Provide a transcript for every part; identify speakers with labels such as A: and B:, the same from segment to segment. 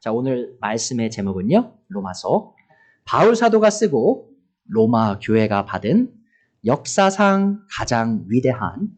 A: 자, 오늘 말씀의 제목은요, 로마서. 바울 사도가 쓰고 로마 교회가 받은 역사상 가장 위대한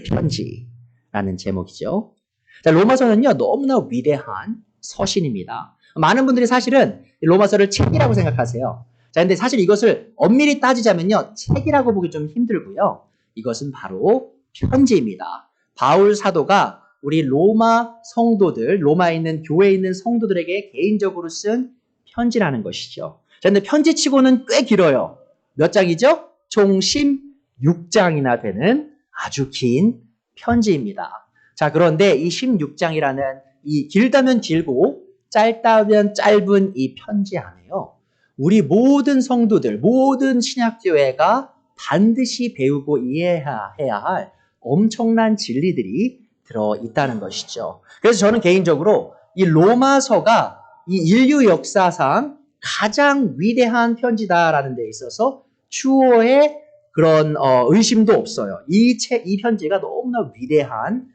A: 편지라는 제목이죠. 자, 로마서는요, 너무나 위대한 서신입니다. 많은 분들이 사실은 로마서를 책이라고 생각하세요. 자, 근데 사실 이것을 엄밀히 따지자면요, 책이라고 보기 좀 힘들고요. 이것은 바로 편지입니다. 바울 사도가 우리 로마 성도들, 로마에 있는 교회에 있는 성도들에게 개인적으로 쓴 편지라는 것이죠. 자, 근데 편지치고는 꽤 길어요. 몇 장이죠? 총 16장이나 되는 아주 긴 편지입니다. 자, 그런데 이 16장이라는 이 길다면 길고 짧다면 짧은 이 편지 안에요, 우리 모든 성도들, 모든 신약교회가 반드시 배우고 이해해야 할 엄청난 진리들이 들어있다는 것이죠. 그래서 저는 개인적으로 이 로마서가 이 인류 역사상 가장 위대한 편지다라는 데 있어서 추호의 그런 의심도 없어요. 이 편지가 너무나 위대한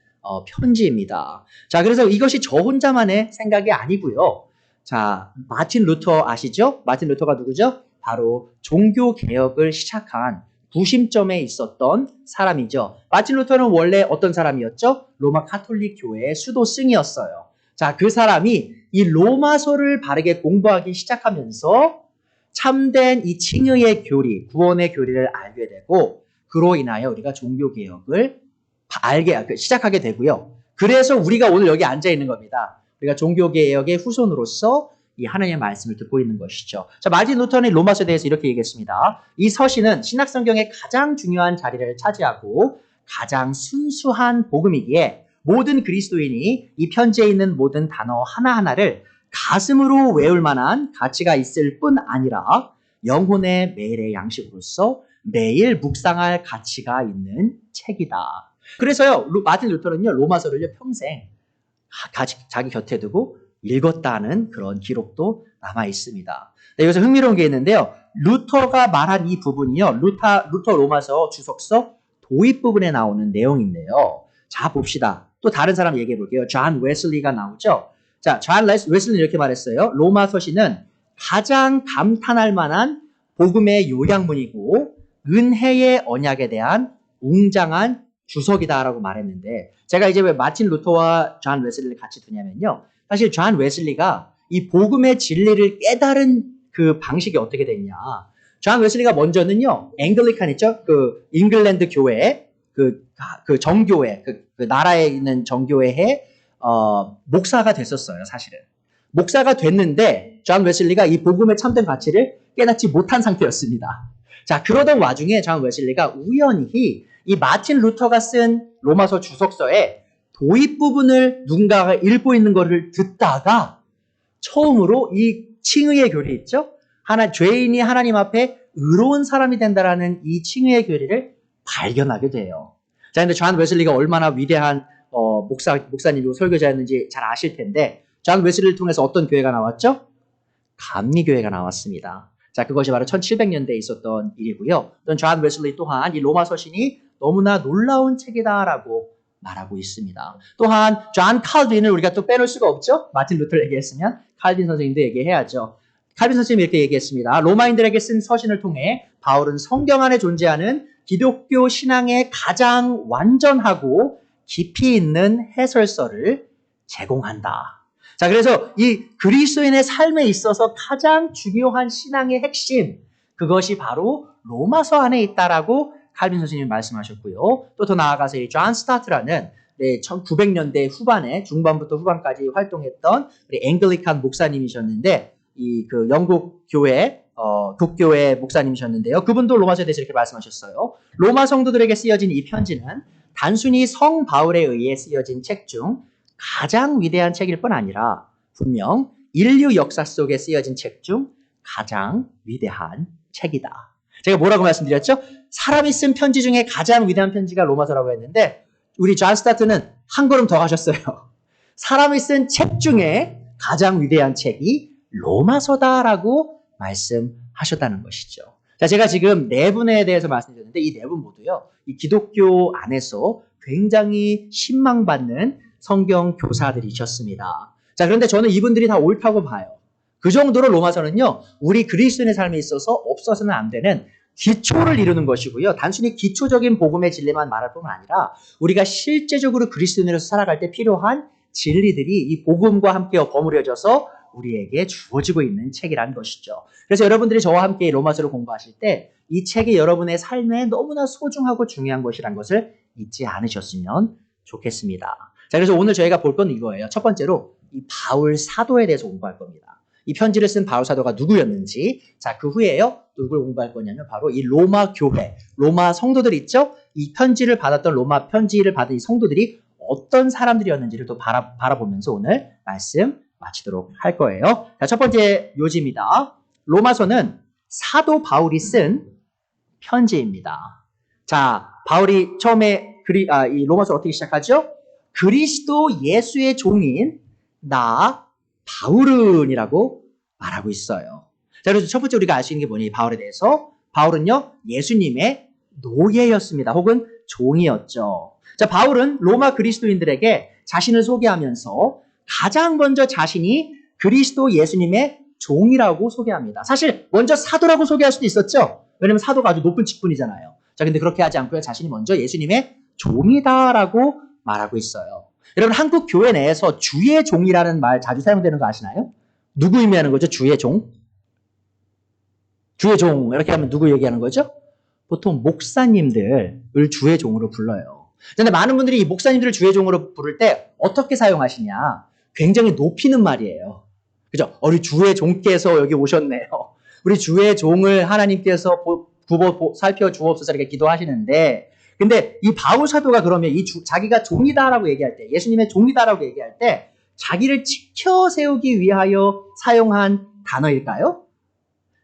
A: 편지입니다. 자, 그래서 이것이 저 혼자만의 생각이 아니고요. 자, 마틴 루터 아시죠? 마틴 루터가 누구죠? 바로 종교 개혁을 시작한 구심점에 있었던 사람이죠. 마틴 루터는 원래 어떤 사람이었죠? 로마 가톨릭 교회의 수도 승이었어요. 자, 그 사람이 이 로마서를 바르게 공부하기 시작하면서 참된 이 칭의의 교리, 구원의 교리를 알게 되고, 그로 인하여 우리가 종교 개혁을 시작하게 되고요. 그래서 우리가 오늘 여기 앉아 있는 겁니다. 우리가 종교 개혁의 후손으로서 이 하나님의 말씀을 듣고 있는 것이죠. 자, 마틴 루터는 로마서에 대해서 이렇게 얘기했습니다. 이 서신은 신약성경의 가장 중요한 자리를 차지하고 가장 순수한 복음이기에 모든 그리스도인이 이 편지에 있는 모든 단어 하나하나를 가슴으로 외울 만한 가치가 있을 뿐 아니라 영혼의 매일의 양식으로서 매일 묵상할 가치가 있는 책이다. 그래서요, 마틴 루터는요, 로마서를요, 평생 자기 곁에 두고 읽었다는 그런 기록도 남아 있습니다. 네, 여기서 흥미로운 게 있는데요. 루터가 말한 이 부분이요, 루터 로마서 주석서 도입 부분에 나오는 내용인데요. 자, 봅시다. 또 다른 사람 얘기해 볼게요. 존 웨슬리가 나오죠. 자, 존 웨슬리는 이렇게 말했어요. 로마 서신은 가장 감탄할 만한 복음의 요약문이고 은혜의 언약에 대한 웅장한 주석이다라고 말했는데, 제가 이제 왜 마틴 루터와 존 웨슬리를 같이 두냐면요, 사실 존 웨슬리가 이 복음의 진리를 깨달은 그 방식이 어떻게 됐냐. 존 웨슬리가 먼저는요, 앵글리칸 있죠? 그 잉글랜드 교회, 그 정교회, 그 나라에 있는 정교회의 목사가 됐었어요, 사실은. 목사가 됐는데 존 웨슬리가 이 복음의 참된 가치를 깨닫지 못한 상태였습니다. 자, 그러던 와중에 존 웨슬리가 우연히 이 마틴 루터가 쓴 로마서 주석서에 도입 부분을 누군가가 읽고 있는 것을 듣다가 처음으로 이 칭의의 교리 있죠? 죄인이 하나님 앞에 의로운 사람이 된다라는 이 칭의의 교리를 발견하게 돼요. 자, 근데 존 웨슬리가 얼마나 위대한 목사님이고 설교자였는지 잘 아실 텐데, 존 웨슬리를 통해서 어떤 교회가 나왔죠? 감리교회가 나왔습니다. 자, 그것이 바로 1700년대에 있었던 일이고요. 존 웨슬리 또한 이 로마 서신이 너무나 놀라운 책이다라고 말하고 있습니다. 또한 존 칼빈을 우리가 또 빼놓을 수가 없죠. 마틴 루터를 얘기했으면 칼빈 선생님도 얘기해야죠. 칼빈 선생님이 이렇게 얘기했습니다. 로마인들에게 쓴 서신을 통해 바울은 성경 안에 존재하는 기독교 신앙의 가장 완전하고 깊이 있는 해설서를 제공한다. 자, 그래서 이 그리스도인의 삶에 있어서 가장 중요한 신앙의 핵심, 그것이 바로 로마서 안에 있다라고 칼빈 선생님이 말씀하셨고요. 또 더 나아가서 이 존 스타트라는 1900년대 후반에 중반부터 후반까지 활동했던 우리 앵글리칸 목사님이셨는데, 이 그 영국 교회 국교회 목사님이셨는데요. 그분도 로마서에 대해서 이렇게 말씀하셨어요. 로마 성도들에게 쓰여진 이 편지는 단순히 성 바울에 의해 쓰여진 책 중 가장 위대한 책일 뿐 아니라 분명 인류 역사 속에 쓰여진 책 중 가장 위대한 책이다. 제가 뭐라고 말씀드렸죠? 사람이 쓴 편지 중에 가장 위대한 편지가 로마서라고 했는데, 우리 존 스타트는 한 걸음 더 가셨어요. 사람이 쓴 책 중에 가장 위대한 책이 로마서다라고 말씀하셨다는 것이죠. 자, 제가 지금 네 분에 대해서 말씀드렸는데, 이 네 분 모두요, 이 기독교 안에서 굉장히 신망받는 성경 교사들이셨습니다. 자, 그런데 저는 이분들이 다 옳다고 봐요. 그 정도로 로마서는요, 우리 그리스도인의 삶에 있어서 없어서는 안 되는 기초를 이루는 것이고요. 단순히 기초적인 복음의 진리만 말할 뿐만 아니라 우리가 실제적으로 그리스도인으로서 살아갈 때 필요한 진리들이 이 복음과 함께 버무려져서 우리에게 주어지고 있는 책이라는 것이죠. 그래서 여러분들이 저와 함께 로마서를 공부하실 때 이 책이 여러분의 삶에 너무나 소중하고 중요한 것이라는 것을 잊지 않으셨으면 좋겠습니다. 자, 그래서 오늘 저희가 볼 건 이거예요. 첫 번째로 이 바울 사도에 대해서 공부할 겁니다. 이 편지를 쓴 바울 사도가 누구였는지, 자, 그 후에요, 누굴 공부할 거냐면 바로 이 로마 교회, 로마 성도들 있죠? 이 편지를 받았던 로마 편지를 받은 이 성도들이 어떤 사람들이었는지를 또 바라보면서 오늘 말씀 마치도록 할 거예요. 자, 첫 번째 요지입니다. 로마서는 사도 바울이 쓴 편지입니다. 자, 바울이 처음에 이 로마서 어떻게 시작하죠? 그리스도 예수의 종인 나 바울은이라고 말하고 있어요. 자, 그래서 첫 번째 우리가 알 수 있는 게 뭐니? 바울에 대해서. 바울은요, 예수님의 노예였습니다. 혹은 종이었죠. 자, 바울은 로마 그리스도인들에게 자신을 소개하면서 가장 먼저 자신이 그리스도 예수님의 종이라고 소개합니다. 사실 먼저 사도라고 소개할 수도 있었죠. 왜냐면 사도가 아주 높은 직분이잖아요. 자, 근데 그렇게 하지 않고요. 자신이 먼저 예수님의 종이다라고 말하고 있어요. 여러분, 한국 교회 내에서 주의 종이라는 말 자주 사용되는 거 아시나요? 누구 의미하는 거죠? 주의 종? 주의 종, 이렇게 하면 누구 얘기하는 거죠? 보통 목사님들을 주의 종으로 불러요. 그런데 많은 분들이 이 목사님들을 주의 종으로 부를 때 어떻게 사용하시냐? 굉장히 높이는 말이에요. 그죠? 우리 주의 종께서 여기 오셨네요. 우리 주의 종을 하나님께서 살펴주옵소서 이렇게 기도하시는데, 근데 이 바울 사도가 그러면 자기가 종이다라고 얘기할 때, 예수님의 종이다라고 얘기할 때 자기를 지켜 세우기 위하여 사용한 단어일까요?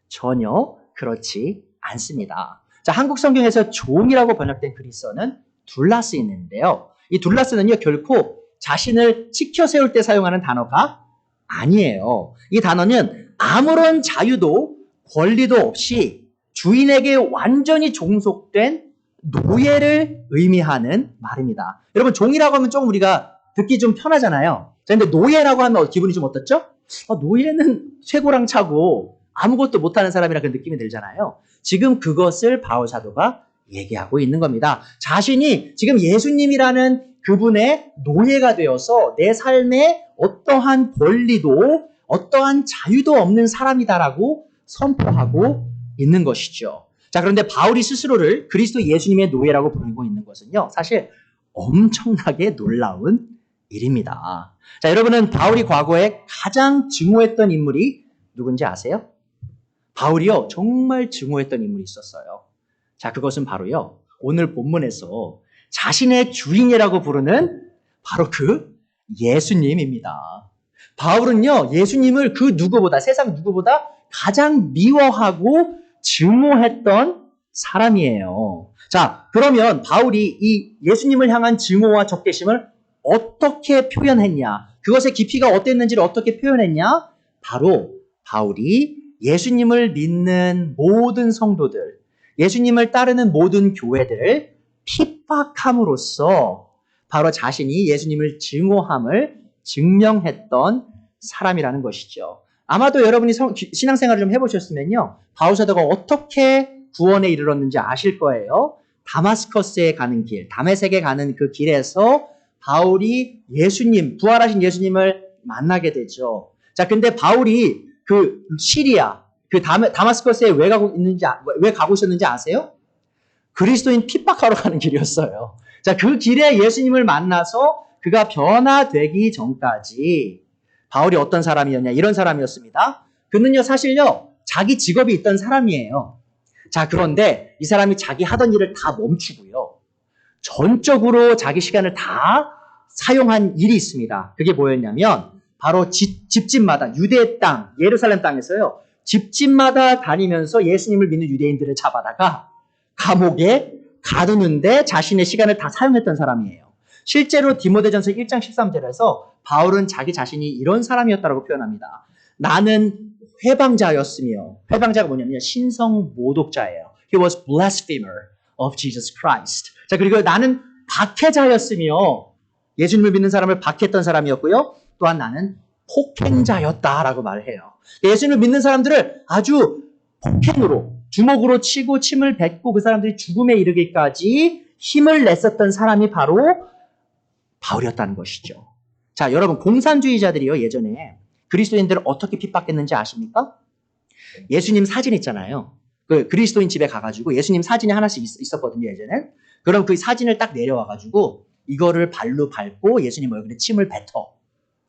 A: 전혀 그렇지 않습니다. 자, 한국 성경에서 종이라고 번역된 그리스어는 둘라스 있는데요. 이 둘라스는요, 결코 자신을 지켜 세울 때 사용하는 단어가 아니에요. 이 단어는 아무런 자유도 권리도 없이 주인에게 완전히 종속된 노예를 의미하는 말입니다. 여러분, 종이라고 하면 조금 우리가 듣기 좀 편하잖아요. 그런데 노예라고 하면 기분이 좀 어떻죠? 노예는 쇠고랑 차고 아무것도 못하는 사람이라 그 느낌이 들잖아요. 지금 그것을 바울 사도가 얘기하고 있는 겁니다. 자신이 지금 예수님이라는 그분의 노예가 되어서 내 삶에 어떠한 권리도 어떠한 자유도 없는 사람이다라고 선포하고 있는 것이죠. 자, 그런데 바울이 스스로를 그리스도 예수님의 노예라고 부르고 있는 것은요, 사실 엄청나게 놀라운 일입니다. 자, 여러분은 바울이 과거에 가장 증오했던 인물이 누군지 아세요? 바울이요, 정말 증오했던 인물이 있었어요. 자, 그것은 바로요, 오늘 본문에서 자신의 주인이라고 부르는 바로 그 예수님입니다. 바울은요, 예수님을 그 누구보다, 세상 누구보다 가장 미워하고 증오했던 사람이에요. 자, 그러면 바울이 이 예수님을 향한 증오와 적개심을 어떻게 표현했냐? 그것의 깊이가 어땠는지를 어떻게 표현했냐? 바로 바울이 예수님을 믿는 모든 성도들, 예수님을 따르는 모든 교회들을 핍박함으로써 바로 자신이 예수님을 증오함을 증명했던 사람이라는 것이죠. 아마도 여러분이 신앙생활을 좀 해보셨으면요, 바울 사도가 어떻게 구원에 이르렀는지 아실 거예요. 다마스커스에 가는 길, 다메섹에 가는 그 길에서 바울이 예수님, 부활하신 예수님을 만나게 되죠. 자, 근데 바울이 그 시리아, 그 다마스커스에 왜 가고 있었는지 아세요? 그리스도인 핍박하러 가는 길이었어요. 자, 그 길에 예수님을 만나서 그가 변화되기 전까지 바울이 어떤 사람이었냐? 이런 사람이었습니다. 그는요, 사실요, 자기 직업이 있던 사람이에요. 자, 그런데 이 사람이 자기 하던 일을 다 멈추고요, 전적으로 자기 시간을 다 사용한 일이 있습니다. 그게 뭐였냐면 바로 집집마다 유대 땅, 예루살렘 땅에서요, 집집마다 다니면서 예수님을 믿는 유대인들을 잡아다가 감옥에 가두는데 자신의 시간을 다 사용했던 사람이에요. 실제로 디모데전서 1장 13절에서 바울은 자기 자신이 이런 사람이었다고 표현합니다. 나는 회방자였으며, 회방자가 뭐냐면 신성 모독자예요. He was blasphemer of Jesus Christ. 자, 그리고 나는 박해자였으며, 예수님을 믿는 사람을 박해했던 사람이었고요. 또한 나는 폭행자였다라고 말해요. 예수님을 믿는 사람들을 아주 폭행으로, 주먹으로 치고 침을 뱉고 그 사람들이 죽음에 이르기까지 힘을 냈었던 사람이 바로 바울이었다는 것이죠. 자, 여러분, 공산주의자들이요, 예전에 그리스도인들을 어떻게 핍박했는지 아십니까? 예수님 사진 있잖아요. 그 그리스도인 집에 가가지고 예수님 사진이 하나씩 있었거든요, 예전엔. 그럼 그 사진을 딱 내려와가지고 이거를 발로 밟고 예수님 얼굴에 침을 뱉어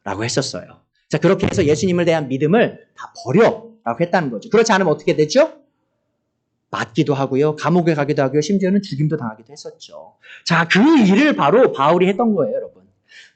A: 라고 했었어요. 자, 그렇게 해서 예수님을 대한 믿음을 다 버려 라고 했다는 거죠. 그렇지 않으면 어떻게 됐죠? 맞기도 하고요, 감옥에 가기도 하고요, 심지어는 죽임도 당하기도 했었죠. 자, 그 일을 바로 바울이 했던 거예요, 여러분.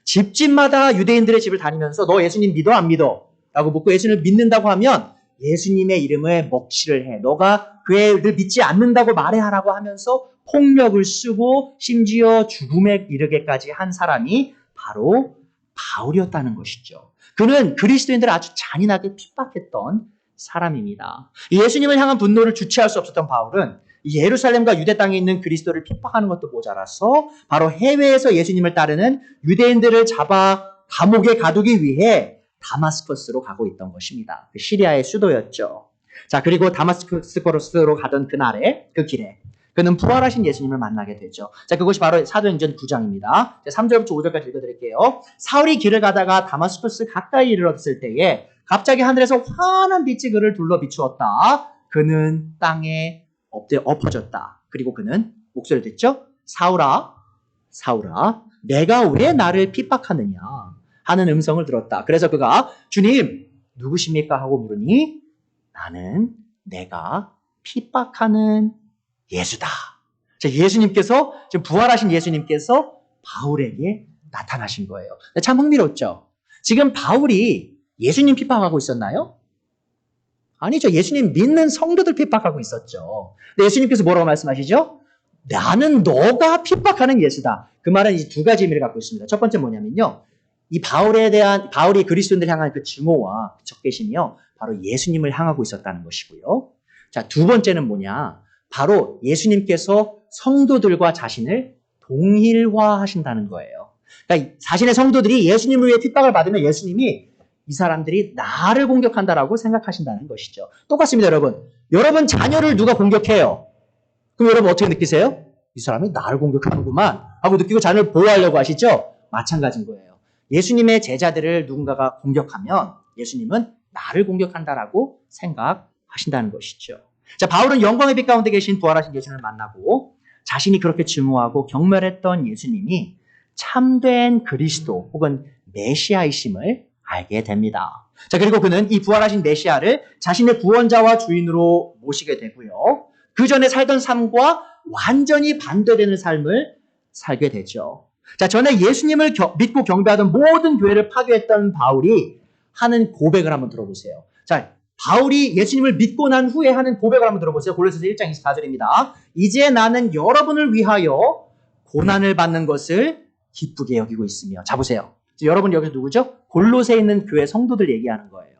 A: 집집마다 유대인들의 집을 다니면서 너 예수님 믿어 안 믿어? 라고 묻고 예수님을 믿는다고 하면 예수님의 이름에 먹칠을 해. 너가 그를 믿지 않는다고 말해하라고 하면서 폭력을 쓰고 심지어 죽음에 이르게까지 한 사람이 바로 바울이었다는 것이죠. 그는 그리스도인들을 아주 잔인하게 핍박했던 사람입니다. 예수님을 향한 분노를 주체할 수 없었던 바울은 예루살렘과 유대 땅에 있는 그리스도를 핍박하는 것도 모자라서 바로 해외에서 예수님을 따르는 유대인들을 잡아 감옥에 가두기 위해 다마스커스로 가고 있던 것입니다. 시리아의 수도였죠. 자, 그리고 다마스커스로 가던 그날에, 그 길에 그는 부활하신 예수님을 만나게 되죠. 자, 그것이 바로 사도행전 9장입니다. 3절부터 5절까지 읽어드릴게요. 사울이 길을 가다가 다마스커스 가까이 이르렀을 때에 갑자기 하늘에서 환한 빛이 그를 둘러 비추었다. 그는 땅에 엎어졌다. 그리고 그는 목소리를 듣죠. 사울아, 사울아, 내가 왜 나를 핍박하느냐 하는 음성을 들었다. 그래서 그가 주님, 누구십니까? 하고 물으니 나는 내가 핍박하는 예수다. 자, 예수님께서, 지금 부활하신 예수님께서 바울에게 나타나신 거예요. 참 흥미롭죠? 지금 바울이 예수님 핍박하고 있었나요? 아니죠. 예수님 믿는 성도들 핍박하고 있었죠. 근데 예수님께서 뭐라고 말씀하시죠? 나는 너가 핍박하는 예수다. 그 말은 이 두 가지 의미를 갖고 있습니다. 첫 번째 뭐냐면요, 이 바울이 그리스도인들 향한 그 증오와 적개심이요, 바로 예수님을 향하고 있었다는 것이고요. 자, 두 번째는 뭐냐? 바로 예수님께서 성도들과 자신을 동일화하신다는 거예요. 그러니까 자신의 성도들이 예수님을 위해 핍박을 받으면 예수님이 이 사람들이 나를 공격한다라고 생각하신다는 것이죠. 똑같습니다, 여러분. 여러분 자녀를 누가 공격해요? 그럼 여러분 어떻게 느끼세요? 이 사람이 나를 공격하는구만 하고 느끼고 자녀를 보호하려고 하시죠? 마찬가지인 거예요. 예수님의 제자들을 누군가가 공격하면 예수님은 나를 공격한다라고 생각하신다는 것이죠. 자, 바울은 영광의 빛 가운데 계신 부활하신 예수님을 만나고 자신이 그렇게 증오하고 경멸했던 예수님이 참된 그리스도 혹은 메시아이심을 알게 됩니다. 자, 그리고 그는 이 부활하신 메시아를 자신의 구원자와 주인으로 모시게 되고요. 그 전에 살던 삶과 완전히 반대되는 삶을 살게 되죠. 자, 전에 예수님을 믿고 경배하던 모든 교회를 파괴했던 바울이 하는 고백을 한번 들어보세요. 자, 바울이 예수님을 믿고 난 후에 하는 고백을 한번 들어보세요. 골로새서 1장 24절입니다. 이제 나는 여러분을 위하여 고난을 받는 것을 기쁘게 여기고 있으며. 자, 보세요. 여러분 여기서 누구죠? 골로새에 있는 교회 성도들 얘기하는 거예요.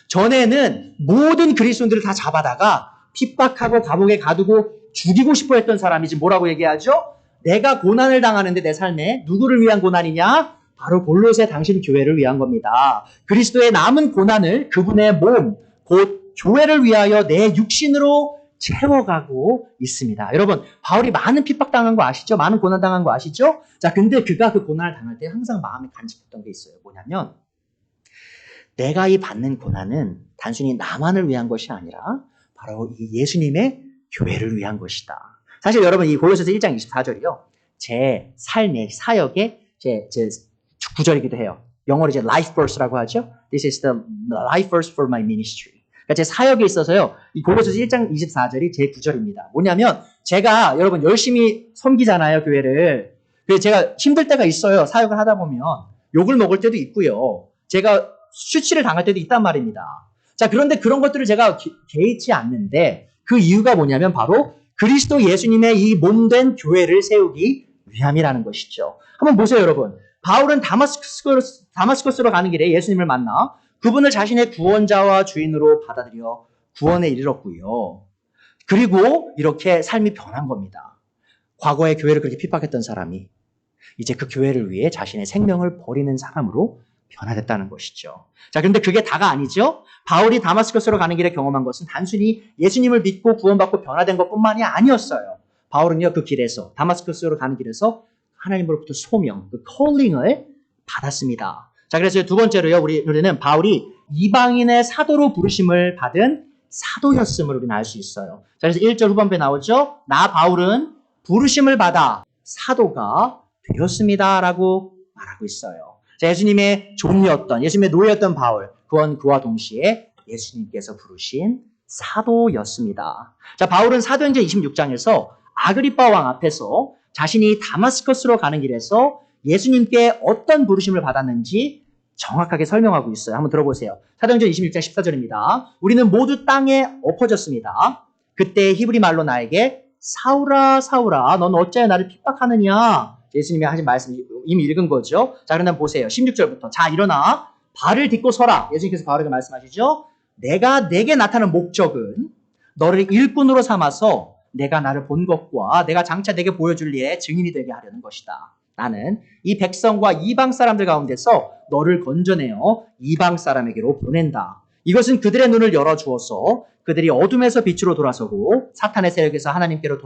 A: 전에는 모든 그리스도인들을 다 잡아다가 핍박하고 감옥에 가두고 죽이고 싶어 했던 사람이 지금 뭐라고 얘기하죠? 내가 고난을 당하는데 내 삶에 누구를 위한 고난이냐? 바로 골로새 당신 교회를 위한 겁니다. 그리스도의 남은 고난을 그분의 몸, 곧 교회를 위하여 내 육신으로 채워가고 있습니다. 여러분, 바울이 많은 핍박당한 거 아시죠? 많은 고난당한 거 아시죠? 자, 근데 그가 그 고난을 당할 때 항상 마음에 간직했던 게 있어요. 뭐냐면 내가 이 받는 고난은 단순히 나만을 위한 것이 아니라 바로 이 예수님의 교회를 위한 것이다. 사실 여러분, 이 골로새서 1장 24절이요. 제 삶의 사역의 제 구절이기도 해요. 영어로 이제 life verse라고 하죠. This is the life verse for my ministry. 그러니까 제 사역에 있어서요, 이 골로새서 1장 24절이 제 구절입니다. 뭐냐면 제가 여러분 열심히 섬기잖아요, 교회를. 그래서 제가 힘들 때가 있어요. 사역을 하다 보면 욕을 먹을 때도 있고요. 제가 수치를 당할 때도 있단 말입니다. 자, 그런데 그런 것들을 제가 개의치 않는데 그 이유가 뭐냐면 바로 그리스도 예수님의 이 몸된 교회를 세우기 위함이라는 것이죠. 한번 보세요, 여러분. 바울은 다마스커스로 가는 길에 예수님을 만나 그분을 자신의 구원자와 주인으로 받아들여 구원에 이르렀고요. 그리고 이렇게 삶이 변한 겁니다. 과거에 교회를 그렇게 핍박했던 사람이 이제 그 교회를 위해 자신의 생명을 버리는 사람으로 변화됐다는 것이죠. 자, 그런데 그게 다가 아니죠. 바울이 다마스커스로 가는 길에 경험한 것은 단순히 예수님을 믿고 구원받고 변화된 것뿐만이 아니었어요. 바울은요, 그 길에서, 다마스커스로 가는 길에서 하나님으로부터 소명, 그 콜링을 받았습니다. 자, 그래서 두 번째로요, 우리는 바울이 이방인의 사도로 부르심을 받은 사도였음을 우리는 알 수 있어요. 자, 그래서 1절 후반부에 나오죠. 나 바울은 부르심을 받아 사도가 되었습니다. 라고 말하고 있어요. 자, 예수님의 종이었던, 예수님의 노예였던 바울, 그와 동시에 예수님께서 부르신 사도였습니다. 자, 바울은 사도행전 26장에서 아그리빠 왕 앞에서 자신이 다마스커스로 가는 길에서 예수님께 어떤 부르심을 받았는지 정확하게 설명하고 있어요. 한번 들어보세요. 사도행전 26장 14절입니다. 우리는 모두 땅에 엎어졌습니다. 그때 히브리 말로 나에게 사울아 사울아 넌 어찌하여 나를 핍박하느냐. 예수님이 하신 말씀 이미 읽은 거죠. 자, 그럼 보세요. 16절부터. 자, 일어나 발을 딛고 서라. 예수님께서 바울에게 말씀하시죠. 내가 내게 나타난 목적은 너를 일꾼으로 삼아서 내가 나를 본 것과 내가 장차 내게 보여줄 일에 증인이 되게 하려는 것이다. 나는 이 백성과 이방 사람들 가운데서 너를 건져내어 이방 사람에게로 보낸다. 이것은 그들의 눈을 열어주어서 그들이 어둠에서 빛으로 돌아서고 사탄의 세력에서 하나님께로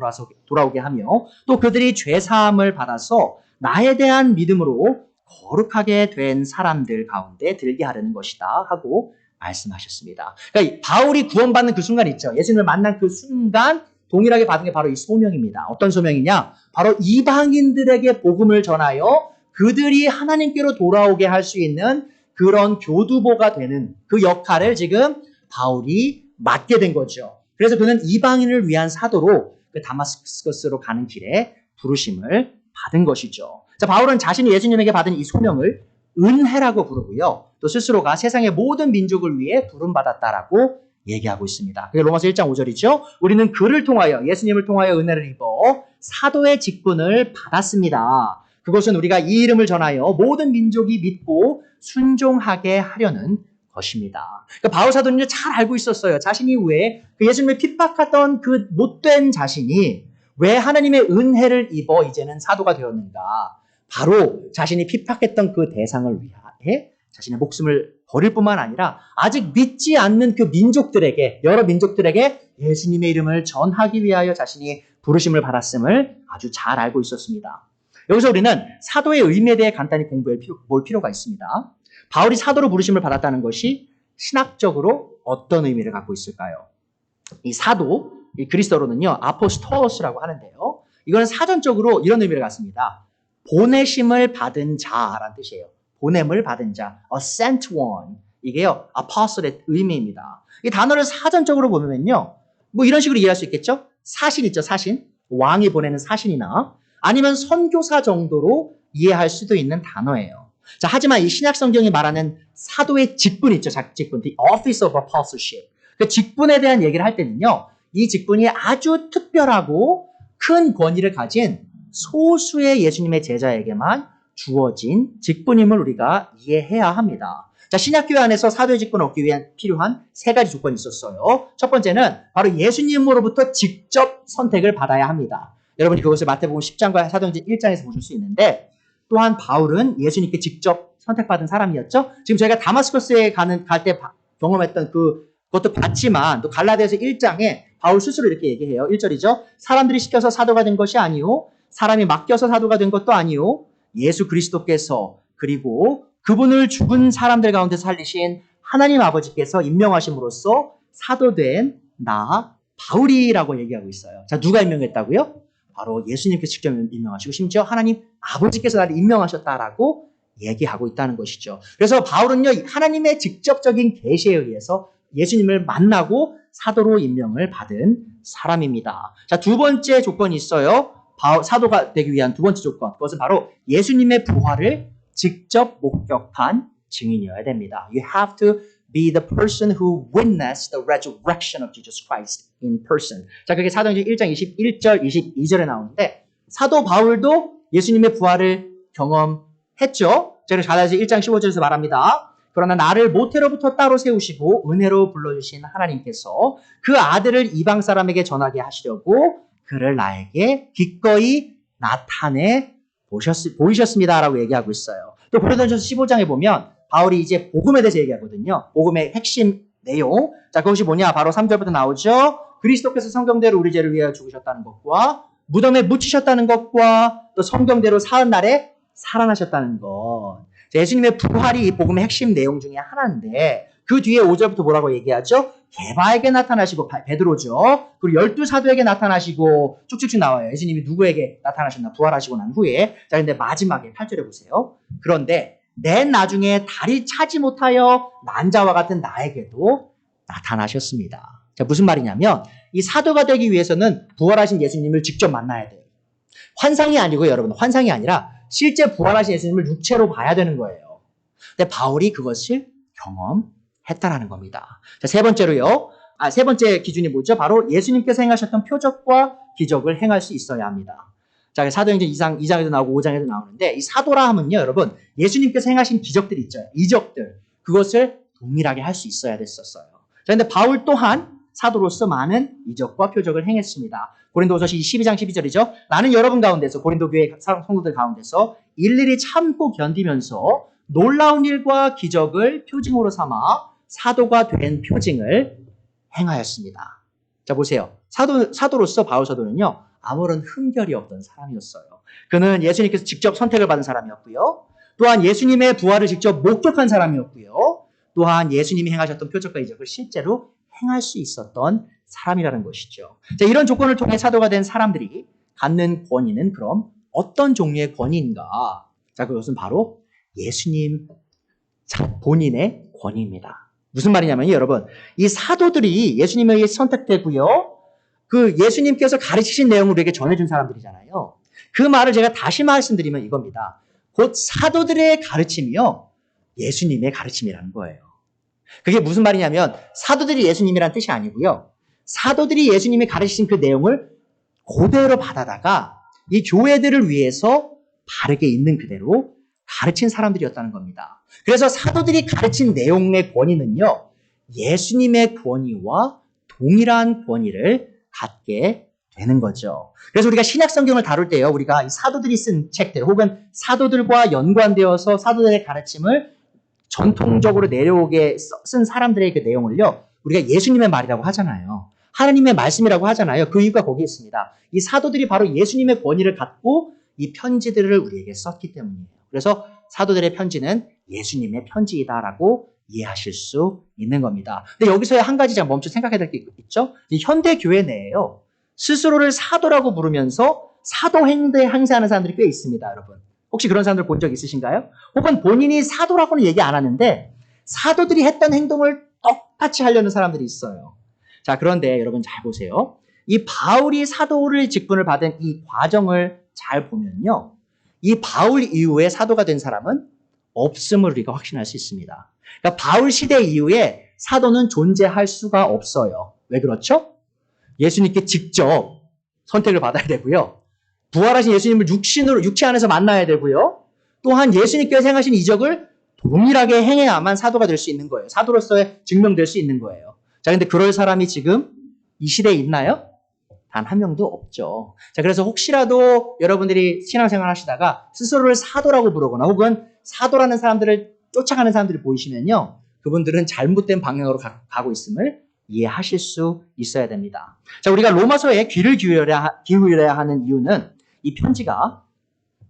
A: 돌아오게 하며 또 그들이 죄사함을 받아서 나에 대한 믿음으로 거룩하게 된 사람들 가운데 들게 하려는 것이다 하고 말씀하셨습니다. 그러니까 바울이 구원받는 그 순간 있죠. 예수님을 만난 그 순간 동일하게 받은 게 바로 이 소명입니다. 어떤 소명이냐? 바로 이방인들에게 복음을 전하여 그들이 하나님께로 돌아오게 할 수 있는 그런 교두보가 되는 그 역할을 지금 바울이 맡게 된 거죠. 그래서 그는 이방인을 위한 사도로 그 다마스커스로 가는 길에 부르심을 받은 것이죠. 자, 바울은 자신이 예수님에게 받은 이 소명을 은혜라고 부르고요. 또 스스로가 세상의 모든 민족을 위해 부름받았다라고 얘기하고 있습니다. 그게 로마서 1장 5절이죠. 우리는 그를 통하여 예수님을 통하여 은혜를 입어 사도의 직분을 받았습니다. 그것은 우리가 이 이름을 전하여 모든 민족이 믿고 순종하게 하려는 것입니다. 그러니까 바울 사도는요 잘 알고 있었어요. 자신이 왜 그 예수님을 핍박하던 그 못된 자신이 왜 하나님의 은혜를 입어 이제는 사도가 되었는가? 바로 자신이 핍박했던 그 대상을 위하여 자신의 목숨을 버릴 뿐만 아니라 아직 믿지 않는 그 민족들에게, 여러 민족들에게 예수님의 이름을 전하기 위하여 자신이 부르심을 받았음을 아주 잘 알고 있었습니다. 여기서 우리는 사도의 의미에 대해 간단히 공부해 볼 필요가 있습니다. 바울이 사도로 부르심을 받았다는 것이 신학적으로 어떤 의미를 갖고 있을까요? 이 사도, 이 그리스어로는요, 아포스톨로스라고 하는데요. 이거는 사전적으로 이런 의미를 갖습니다. 보내심을 받은 자라는 뜻이에요. 보냄을 받은 자, a sent one. 이게요, apostle의 의미입니다. 이 단어를 사전적으로 보면요, 뭐 이런 식으로 이해할 수 있겠죠? 사신 있죠, 사신. 왕이 보내는 사신이나 아니면 선교사 정도로 이해할 수도 있는 단어예요. 자, 하지만 이 신약 성경이 말하는 사도의 직분 있죠, 직분. The office of apostleship. 그 직분에 대한 얘기를 할 때는요, 이 직분이 아주 특별하고 큰 권위를 가진 소수의 예수님의 제자에게만 주어진 직분임을 우리가 이해해야 합니다. 자, 신약교회 안에서 사도의 직분을 얻기 위한 필요한 세 가지 조건이 있었어요. 첫 번째는 바로 예수님으로부터 직접 선택을 받아야 합니다. 여러분이 그것을 마태복음 10장과 사도행전 1장에서 보실 수 있는데, 또한 바울은 예수님께 직접 선택받은 사람이었죠. 지금 저희가 다마스커스에 갈 때 경험했던 그것도 봤지만 또 갈라디아서 1장에 바울 스스로 이렇게 얘기해요. 1절이죠. 사람들이 시켜서 사도가 된 것이 아니요 사람이 맡겨서 사도가 된 것도 아니요 예수 그리스도께서 그리고 그분을 죽은 사람들 가운데 살리신 하나님 아버지께서 임명하심으로써 사도된 나 바울이라고 얘기하고 있어요. 자, 누가 임명했다고요? 바로 예수님께서 직접 임명하시고 심지어 하나님 아버지께서 나를 임명하셨다라고 얘기하고 있다는 것이죠. 그래서 바울은요, 하나님의 직접적인 계시에 의해서 예수님을 만나고 사도로 임명을 받은 사람입니다. 자, 두 번째 조건이 있어요. 사도가 되기 위한 두 번째 조건. 그것은 바로 예수님의 부활을 직접 목격한 증인이어야 됩니다. You have to be the person who witnessed the resurrection of Jesus Christ in person. 자, 그게 사도행전 1장 21절, 22절에 나오는데 사도 바울도 예수님의 부활을 경험했죠. 제가 갈라디아서 1장 15절에서 말합니다. 그러나 나를 모태로부터 따로 세우시고 은혜로 불러주신 하나님께서 그 아들을 이방 사람에게 전하게 하시려고 그를 나에게 기꺼이 나타내 보이셨습니다라고 얘기하고 있어요. 또 고린도전서 15장에 보면 바울이 이제 복음에 대해서 얘기하거든요. 복음의 핵심 내용. 자, 그것이 뭐냐? 바로 3절부터 나오죠. 그리스도께서 성경대로 우리 죄를 위하여 죽으셨다는 것과 무덤에 묻히셨다는 것과 또 성경대로 사흘 날에 살아나셨다는 것. 예수님의 부활이 이 복음의 핵심 내용 중에 하나인데 그 뒤에 5절부터 뭐라고 얘기하죠? 게바에게 나타나시고 베드로죠. 그리고 12사도에게 나타나시고 쭉쭉쭉 나와요. 예수님이 누구에게 나타나셨나? 부활하시고 난 후에. 자, 근데 마지막에 8절에 보세요. 그런데 맨 나중에 다리 차지 못하여 난자와 같은 나에게도 나타나셨습니다. 자, 무슨 말이냐면 이 사도가 되기 위해서는 부활하신 예수님을 직접 만나야 돼요. 환상이 아니고 여러분, 환상이 아니라 실제 부활하신 예수님을 육체로 봐야 되는 거예요. 근데 바울이 그것을 경험했다라는 겁니다. 자, 세 번째 기준이 뭐죠? 바로 예수님께서 행하셨던 표적과 기적을 행할 수 있어야 합니다. 자, 사도행전 2장에도 나오고 5장에도 나오는데 이 사도라 하면요, 여러분, 예수님께서 행하신 기적들 있죠. 이적들. 그것을 동일하게 할 수 있어야 됐었어요. 자, 근데 바울 또한 사도로서 많은 이적과 표적을 행했습니다. 고린도후서 12장 12절이죠. 나는 여러분 가운데서 고린도 교회 성도들 가운데서 일일이 참고 견디면서 놀라운 일과 기적을 표징으로 삼아 사도가 된 표징을 행하였습니다. 자, 보세요. 사도로서 바울 사도는요, 아무런 흠결이 없던 사람이었어요. 그는 예수님께서 직접 선택을 받은 사람이었고요. 또한 예수님의 부활을 직접 목격한 사람이었고요. 또한 예수님이 행하셨던 표적과 이적을 실제로 행할 수 있었던 사람이라는 것이죠. 자, 이런 조건을 통해 사도가 된 사람들이 갖는 권위는 그럼 어떤 종류의 권위인가? 자, 그것은 바로 예수님 본인의 권위입니다. 무슨 말이냐면요, 여러분, 이 사도들이 예수님에 의해 선택되고요. 그 예수님께서 가르치신 내용을 우리에게 전해준 사람들이잖아요. 그 말을 제가 다시 말씀드리면 이겁니다. 곧 사도들의 가르침이요, 예수님의 가르침이라는 거예요. 그게 무슨 말이냐면 사도들이 예수님이란 뜻이 아니고요. 사도들이 예수님이 가르치신 그 내용을 그대로 받아다가 이 교회들을 위해서 바르게 있는 그대로 가르친 사람들이었다는 겁니다. 그래서 사도들이 가르친 내용의 권위는요, 예수님의 권위와 동일한 권위를 갖게 되는 거죠. 그래서 우리가 신약 성경을 다룰 때요, 우리가 이 사도들이 쓴 책들 혹은 사도들과 연관되어서 사도들의 가르침을 전통적으로 내려오게 쓴 사람들의 그 내용을요, 우리가 예수님의 말이라고 하잖아요. 하나님의 말씀이라고 하잖아요. 그 이유가 거기에 있습니다. 이 사도들이 바로 예수님의 권위를 갖고 이 편지들을 우리에게 썼기 때문이에요. 그래서 사도들의 편지는 예수님의 편지이다라고 이해하실 수 있는 겁니다. 근데 여기서 한 가지 제가 멈춰 생각해야 될 게 있죠. 현대 교회 내에요, 스스로를 사도라고 부르면서 사도 행대 행세하는 사람들이 꽤 있습니다, 여러분. 혹시 그런 사람들 본 적 있으신가요? 혹은 본인이 사도라고는 얘기 안 하는데 사도들이 했던 행동을 똑같이 하려는 사람들이 있어요. 자, 그런데 여러분 잘 보세요. 이 바울이 사도를 직분을 받은 이 과정을 잘 보면요, 이 바울 이후에 사도가 된 사람은 없음을 우리가 확신할 수 있습니다. 그러니까 바울 시대 이후에 사도는 존재할 수가 없어요. 왜 그렇죠? 예수님께 직접 선택을 받아야 되고요. 부활하신 예수님을 육체 안에서 만나야 되고요. 또한 예수님께서 행하신 이적을 동일하게 행해야만 사도가 될 수 있는 거예요. 사도로서의 증명될 수 있는 거예요. 자, 근데 그럴 사람이 지금 이 시대에 있나요? 단 한 명도 없죠. 자, 그래서 혹시라도 여러분들이 신앙생활 하시다가 스스로를 사도라고 부르거나 혹은 사도라는 사람들을 쫓아가는 사람들이 보이시면요, 그분들은 잘못된 방향으로 가고 있음을 이해하실 수 있어야 됩니다. 자, 우리가 로마서에 귀를 기울여야 하는 이유는 이 편지가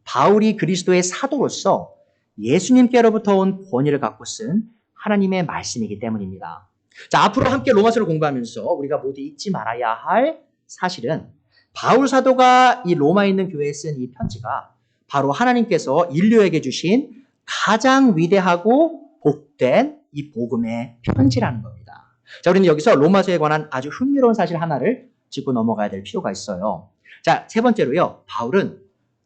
A: 바울이 그리스도의 사도로서 예수님께로부터 온 권위를 갖고 쓴 하나님의 말씀이기 때문입니다. 자, 앞으로 함께 로마서를 공부하면서 우리가 모두 잊지 말아야 할 사실은 바울 사도가 이 로마에 있는 교회에 쓴 이 편지가 바로 하나님께서 인류에게 주신 가장 위대하고 복된 이 복음의 편지라는 겁니다. 자, 우리는 여기서 로마서에 관한 아주 흥미로운 사실 하나를 짚고 넘어가야 될 필요가 있어요. 자, 세 번째로요, 바울은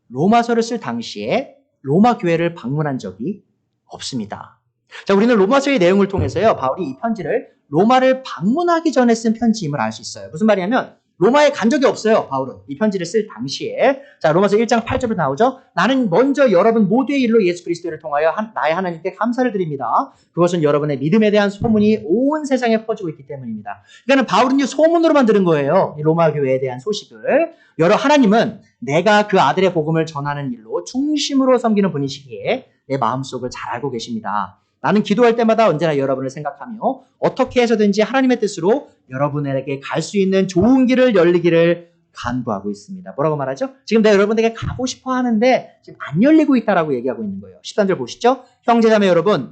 A: 로마서를 쓸 당시에 로마 교회를 방문한 적이 없습니다. 자, 우리는 로마서의 내용을 통해서요, 바울이 이 편지를 로마를 방문하기 전에 쓴 편지임을 알 수 있어요. 무슨 말이냐면 로마에 간 적이 없어요, 바울은. 이 편지를 쓸 당시에. 자, 로마서 1장 8절로 나오죠. 나는 먼저 여러분 모두의 일로 예수 그리스도를 통하여 나의 하나님께 감사를 드립니다. 그것은 여러분의 믿음에 대한 소문이 온 세상에 퍼지고 있기 때문입니다. 그러니까 바울은요, 소문으로만 들은 거예요, 이 로마 교회에 대한 소식을. 하나님은 내가 그 아들의 복음을 전하는 일로 중심으로 섬기는 분이시기에 내 마음속을 잘 알고 계십니다. 나는 기도할 때마다 언제나 여러분을 생각하며 어떻게 해서든지 하나님의 뜻으로 여러분에게 갈 수 있는 좋은 길을 열리기를 간구하고 있습니다. 뭐라고 말하죠? 지금 내가 여러분에게 가고 싶어 하는데 지금 안 열리고 있다라고 얘기하고 있는 거예요. 13절 보시죠. 형제자매 여러분,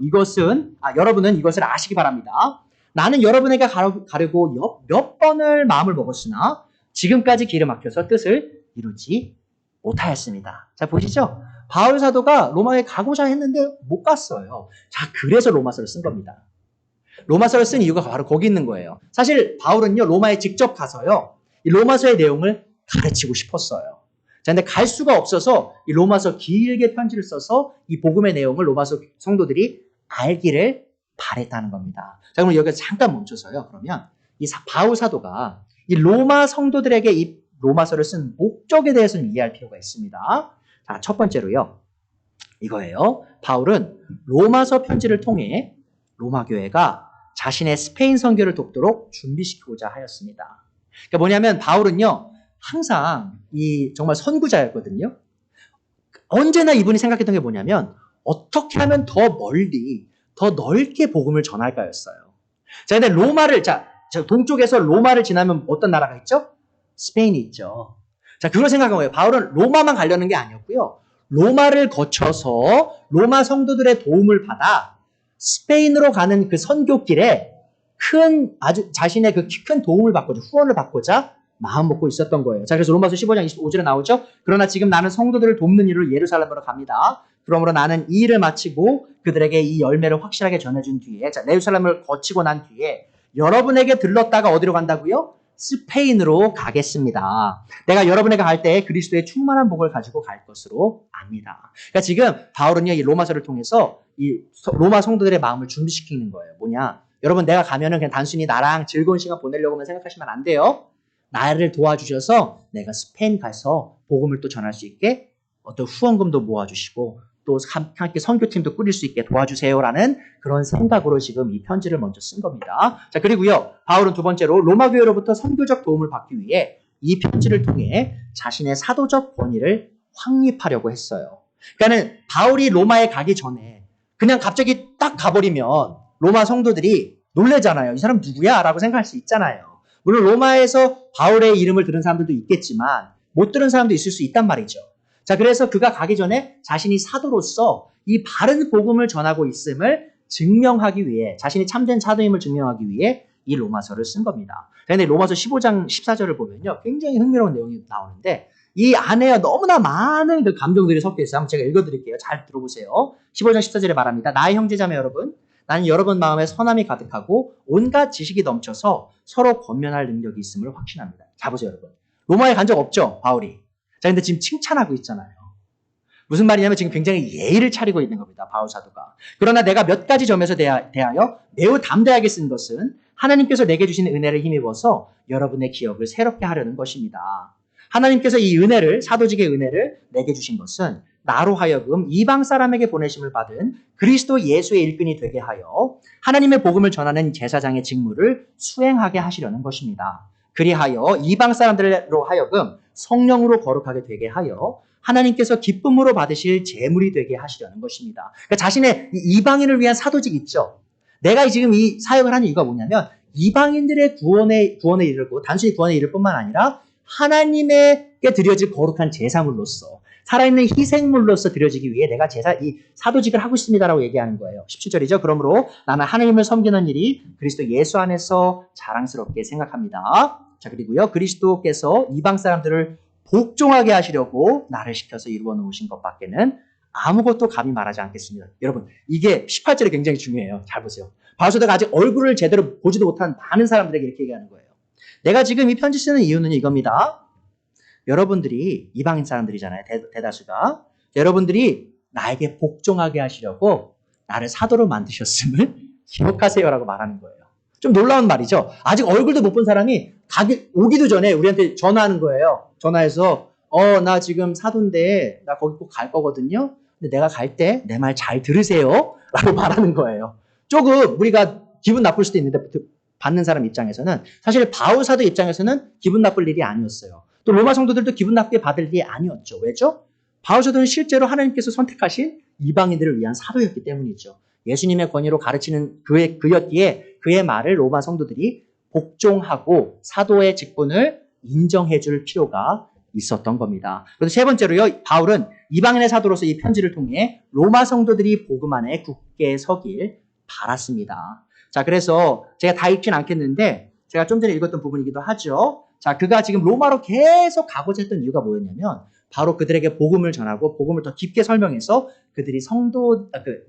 A: 여러분은 이것을 아시기 바랍니다. 나는 여러분에게 가려고 몇 번을 마음을 먹었으나 지금까지 길을 막혀서 뜻을 이루지 못하였습니다. 자, 보시죠. 바울 사도가 로마에 가고자 했는데 못 갔어요. 자, 그래서 로마서를 쓴 겁니다. 로마서를 쓴 이유가 바로 거기 있는 거예요. 사실 바울은요, 로마에 직접 가서요, 이 로마서의 내용을 가르치고 싶었어요. 자, 근데 갈 수가 없어서 이 로마서 길게 편지를 써서 이 복음의 내용을 로마서 성도들이 알기를 바랬다는 겁니다. 자, 그럼 여기서 잠깐 멈춰서요. 그러면 이 바울 사도가 이 로마 성도들에게 이 로마서를 쓴 목적에 대해서는 이해할 필요가 있습니다. 자, 첫 번째로요. 이거예요. 바울은 로마서 편지를 통해 로마 교회가 자신의 스페인 선교를 돕도록 준비시키고자 하였습니다. 그러니까 뭐냐면 바울은요. 항상 정말 선구자였거든요. 언제나 이분이 생각했던 게 뭐냐면 어떻게 하면 더 멀리, 더 넓게 복음을 전할까였어요. 자, 근데 동쪽에서 로마를 지나면 어떤 나라가 있죠? 스페인이 있죠. 자, 그걸 생각한 거예요. 바울은 로마만 가려는 게 아니었고요. 로마를 거쳐서 로마 성도들의 도움을 받아 스페인으로 가는 그 선교길에 자신의 그 큰 도움을 받고자, 후원을 받고자 마음 먹고 있었던 거예요. 자, 그래서 로마서 15장 25절에 나오죠. 그러나 지금 나는 성도들을 돕는 일로 예루살렘으로 갑니다. 그러므로 나는 이 일을 마치고 그들에게 이 열매를 확실하게 전해준 뒤에, 자, 예루살렘을 거치고 난 뒤에 여러분에게 들렀다가 어디로 간다고요? 스페인으로 가겠습니다. 내가 여러분에게 갈 때 그리스도의 충만한 복을 가지고 갈 것으로 압니다. 그러니까 지금 바울은요, 이 로마서를 통해서 이 로마 성도들의 마음을 준비시키는 거예요. 뭐냐? 여러분, 내가 가면은 그냥 단순히 나랑 즐거운 시간 보내려고만 생각하시면 안 돼요. 나를 도와주셔서 내가 스페인 가서 복음을 또 전할 수 있게 어떤 후원금도 모아주시고 또 함께 선교팀도 꾸릴 수 있게 도와주세요라는 그런 생각으로 지금 이 편지를 먼저 쓴 겁니다. 자, 그리고요, 바울은 두 번째로 로마 교회로부터 선교적 도움을 받기 위해 이 편지를 통해 자신의 사도적 권위를 확립하려고 했어요. 그러니까는 바울이 로마에 가기 전에 그냥 갑자기 딱 가버리면 로마 성도들이 놀래잖아요. 이 사람 누구야? 라고 생각할 수 있잖아요. 물론 로마에서 바울의 이름을 들은 사람들도 있겠지만 못 들은 사람도 있을 수 있단 말이죠. 자, 그래서 그가 가기 전에 자신이 사도로서 이 바른 복음을 전하고 있음을 증명하기 위해, 자신이 참된 사도임을 증명하기 위해 이 로마서를 쓴 겁니다. 그런데 로마서 15장 14절을 보면요, 굉장히 흥미로운 내용이 나오는데 이 안에 너무나 많은 그 감정들이 섞여 있어요. 한번 제가 읽어드릴게요. 잘 들어보세요. 15장 14절에 말합니다. 나의 형제자매 여러분, 나는 여러분 마음에 선함이 가득하고 온갖 지식이 넘쳐서 서로 권면할 능력이 있음을 확신합니다. 자, 보세요, 여러분. 로마에 간 적 없죠, 바울이. 자, 근데 지금 칭찬하고 있잖아요. 무슨 말이냐면 지금 굉장히 예의를 차리고 있는 겁니다, 바울 사도가. 그러나 내가 몇 가지 점에서 대하여 매우 담대하게 쓴 것은 하나님께서 내게 주신 은혜를 힘입어서 여러분의 기억을 새롭게 하려는 것입니다. 하나님께서 이 은혜를, 사도직의 은혜를 내게 주신 것은 나로 하여금 이방 사람에게 보내심을 받은 그리스도 예수의 일꾼이 되게 하여 하나님의 복음을 전하는 제사장의 직무를 수행하게 하시려는 것입니다. 그리하여 이방 사람들로 하여금 성령으로 거룩하게 되게 하여 하나님께서 기쁨으로 받으실 제물이 되게 하시려는 것입니다. 그러니까 자신의 이방인을 위한 사도직 있죠. 내가 지금 이 사역을 하는 이유가 뭐냐면 이방인들의 구원에 이르고 단순히 구원에 이를 뿐만 아니라 하나님에게 드려질 거룩한 제사물로서 살아있는 희생물로서 드려지기 위해 내가 이 사도직을 하고 있습니다라고 얘기하는 거예요. 17절이죠. 그러므로 나는 하나님을 섬기는 일이 그리스도 예수 안에서 자랑스럽게 생각합니다. 자, 그리고요, 그리스도께서 이방 사람들을 복종하게 하시려고 나를 시켜서 이루어 놓으신 것밖에는 아무것도 감히 말하지 않겠습니다. 여러분, 이게 18절에 굉장히 중요해요. 잘 보세요. 바울사도가 아직 얼굴을 제대로 보지도 못한 많은 사람들에게 이렇게 얘기하는 거예요. 내가 지금 이 편지 쓰는 이유는 이겁니다. 여러분들이 이방인 사람들이잖아요. 대다수가. 여러분들이 나에게 복종하게 하시려고 나를 사도로 만드셨음을 기억하세요라고 말하는 거예요. 좀 놀라운 말이죠. 아직 얼굴도 못 본 사람이 오기도 전에 우리한테 전화하는 거예요. 전화해서 나 지금 사도인데 나 거기 꼭 갈 거거든요. 근데 내가 갈 때 내 말 잘 들으세요 라고 말하는 거예요. 조금 우리가 기분 나쁠 수도 있는데 받는 사람 입장에서는 사실 바울 사도 입장에서는 기분 나쁠 일이 아니었어요. 또 로마 성도들도 기분 나쁘게 받을 일이 아니었죠. 왜죠? 바울 사도는 실제로 하나님께서 선택하신 이방인들을 위한 사도였기 때문이죠. 예수님의 권위로 가르치는 그였기에 그의 말을 로마 성도들이 복종하고 사도의 직분을 인정해 줄 필요가 있었던 겁니다. 그래서 세 번째로요, 바울은 이방인의 사도로서 이 편지를 통해 로마 성도들이 복음 안에 굳게 서길 바랐습니다. 자, 그래서 제가 다 읽진 않겠는데 제가 좀 전에 읽었던 부분이기도 하죠. 자, 그가 지금 로마로 계속 가고자 했던 이유가 뭐였냐면 바로 그들에게 복음을 전하고 복음을 더 깊게 설명해서 그들이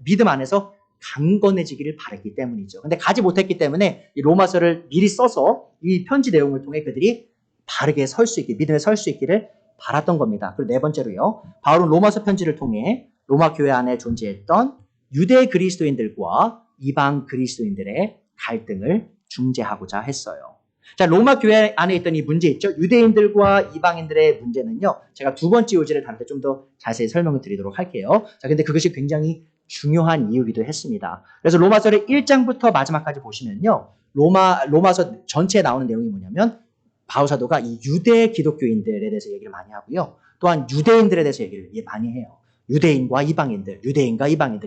A: 믿음 안에서 강건해지기를 바랐기 때문이죠. 근데 가지 못했기 때문에 이 로마서를 미리 써서 이 편지 내용을 통해 그들이 바르게 설 수 있게, 믿음에 설 수 있기를 바랐던 겁니다. 그리고 네 번째로요, 바울은 로마서 편지를 통해 로마 교회 안에 존재했던 유대 그리스도인들과 이방 그리스도인들의 갈등을 중재하고자 했어요. 자, 로마 교회 안에 있던 이 문제 있죠? 유대인들과 이방인들의 문제는요, 제가 두 번째 요지를 다룰 때 좀 더 자세히 설명을 드리도록 할게요. 자, 근데 그것이 굉장히 중요한 이유이기도 했습니다. 그래서 로마서를 1장부터 마지막까지 보시면요, 로마서 전체에 나오는 내용이 뭐냐면 바울 사도가 이 유대 기독교인들에 대해서 얘기를 많이 하고요, 또한 유대인들에 대해서 얘기를 많이 해요. 유대인과 이방인들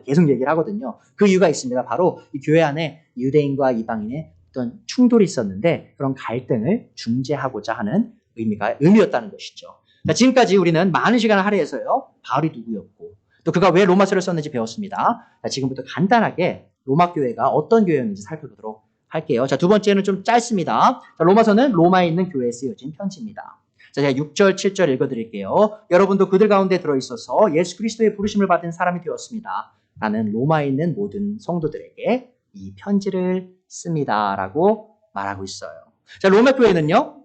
A: 계속 얘기를 하거든요. 그 이유가 있습니다. 바로 이 교회 안에 유대인과 이방인의 어떤 충돌이 있었는데 그런 갈등을 중재하고자 하는 의미였다는 것이죠. 자, 지금까지 우리는 많은 시간을 할애해서요, 바울이 누구였고 또 그가 왜 로마서를 썼는지 배웠습니다. 자, 지금부터 간단하게 로마 교회가 어떤 교회였는지 살펴보도록 할게요. 자, 두 번째는 좀 짧습니다. 자, 로마서는 로마에 있는 교회에 쓰여진 편지입니다. 자, 제가 6절, 7절 읽어드릴게요. 여러분도 그들 가운데 들어있어서 예수 그리스도의 부르심을 받은 사람이 되었습니다. 나는 로마에 있는 모든 성도들에게 이 편지를 씁니다. 라고 말하고 있어요. 자, 로마 교회는요,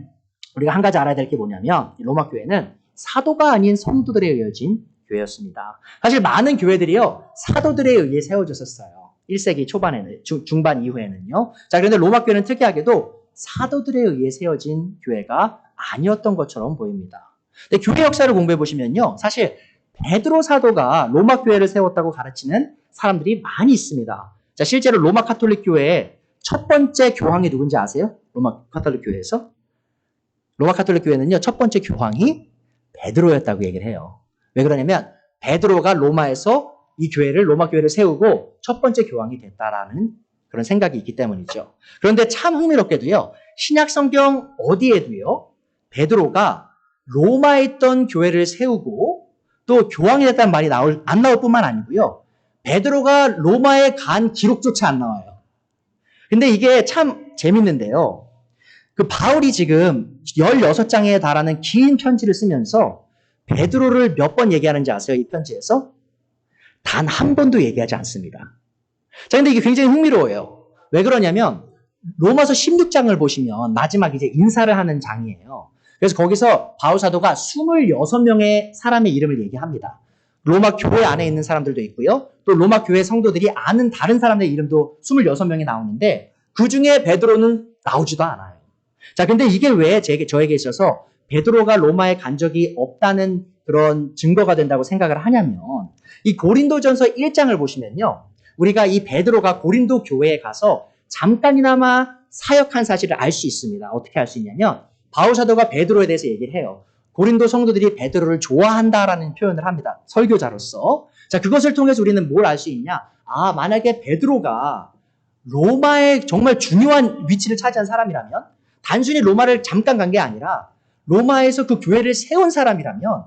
A: 우리가 한 가지 알아야 될 게 뭐냐면 로마 교회는 사도가 아닌 성도들에 의해진 교회였습니다. 사실 많은 교회들이요, 사도들에 의해 세워졌었어요. 1세기 초반에는, 중반 이후에는요. 자, 그런데 로마 교회는 특이하게도 사도들에 의해 세워진 교회가 아니었던 것처럼 보입니다. 근데 교회 역사를 공부해 보시면요, 사실 베드로 사도가 로마 교회를 세웠다고 가르치는 사람들이 많이 있습니다. 자, 실제로 로마 카톨릭 교회의 첫 번째 교황이 누군지 아세요? 로마 카톨릭 교회에서? 로마 카톨릭 교회는요, 첫 번째 교황이 베드로였다고 얘기를 해요. 왜 그러냐면 베드로가 로마에서 이 교회를, 로마 교회를 세우고 첫 번째 교황이 됐다라는 그런 생각이 있기 때문이죠. 그런데 참 흥미롭게도요, 신약 성경 어디에도요, 베드로가 로마에 있던 교회를 세우고 또 교황이 됐다는 말이 안 나올 뿐만 아니고요, 베드로가 로마에 간 기록조차 안 나와요. 근데 이게 참 재밌는데요, 그 바울이 지금 16장에 달하는 긴 편지를 쓰면서 베드로를 몇 번 얘기하는지 아세요? 이 편지에서? 단 한 번도 얘기하지 않습니다. 자, 근데 이게 굉장히 흥미로워요. 왜 그러냐면 로마서 16장을 보시면 마지막 이제 인사를 하는 장이에요. 그래서 거기서 바울 사도가 26명의 사람의 이름을 얘기합니다. 로마 교회 안에 있는 사람들도 있고요, 또 로마 교회 성도들이 아는 다른 사람들의 이름도 26명이 나오는데 그 중에 베드로는 나오지도 않아요. 자, 근데 이게 왜 저에게 있어서 베드로가 로마에 간 적이 없다는 그런 증거가 된다고 생각을 하냐면, 이 고린도전서 1장을 보시면요, 우리가 이 베드로가 고린도 교회에 가서 잠깐이나마 사역한 사실을 알 수 있습니다. 어떻게 알 수 있냐면 바울 사도가 베드로에 대해서 얘기를 해요. 고린도 성도들이 베드로를 좋아한다라는 표현을 합니다. 설교자로서. 자, 그것을 통해서 우리는 뭘 알 수 있냐? 아, 만약에 베드로가 로마에 정말 중요한 위치를 차지한 사람이라면, 단순히 로마를 잠깐 간 게 아니라 로마에서 그 교회를 세운 사람이라면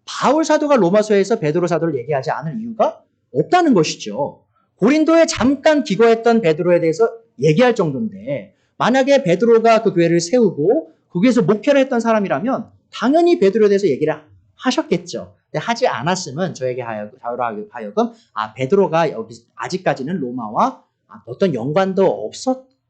A: 바울 사도가 로마서에서 베드로 사도를 얘기하지 않을 이유가 없다는 것이죠. 고린도에 잠깐 기거했던 베드로에 대해서 얘기할 정도인데, 만약에 베드로가 그 교회를 세우고 거기에서 목회를 했던 사람이라면 당연히 베드로에 대해서 얘기를 하셨겠죠. 근데 하지 않았으면 저에게 하여금 베드로가 여기 아직까지는 로마와 어떤 연관도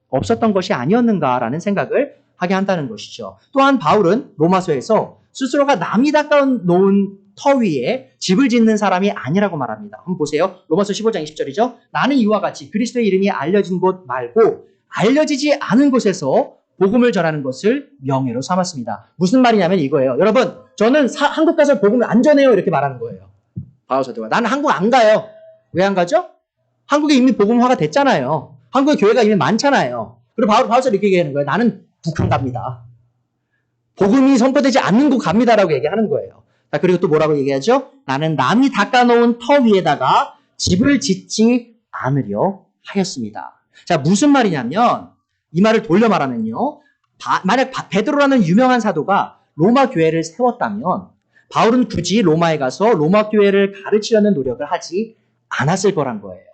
A: 없었던 것이 아니었는가라는 생각을 하게 한다는 것이죠. 또한 바울은 로마서에서 스스로가 남이 닦아놓은 터 위에 집을 짓는 사람이 아니라고 말합니다. 한번 보세요. 로마서 15장 20절이죠. 나는 이와 같이 그리스도의 이름이 알려진 곳 말고 알려지지 않은 곳에서 복음을 전하는 것을 명예로 삼았습니다. 무슨 말이냐면 이거예요. 여러분, 저는 한국 가서 복음을 안 전해요, 이렇게 말하는 거예요. 바울 사도가. 나는 한국 안 가요. 왜 안 가죠? 한국에 이미 복음화가 됐잖아요. 한국에 교회가 이미 많잖아요. 그리고 바울 사도 이렇게 얘기하는 거예요. 나는 북한 갑니다. 복음이 선포되지 않는 곳 갑니다라고 얘기하는 거예요. 자, 그리고 또 뭐라고 얘기하죠? 나는 남이 닦아놓은 터 위에다가 집을 짓지 않으려 하였습니다. 자, 무슨 말이냐면 이 말을 돌려 말하면요. 만약 베드로라는 유명한 사도가 로마 교회를 세웠다면 바울은 굳이 로마에 가서 로마 교회를 가르치려는 노력을 하지 않았을 거란 거예요.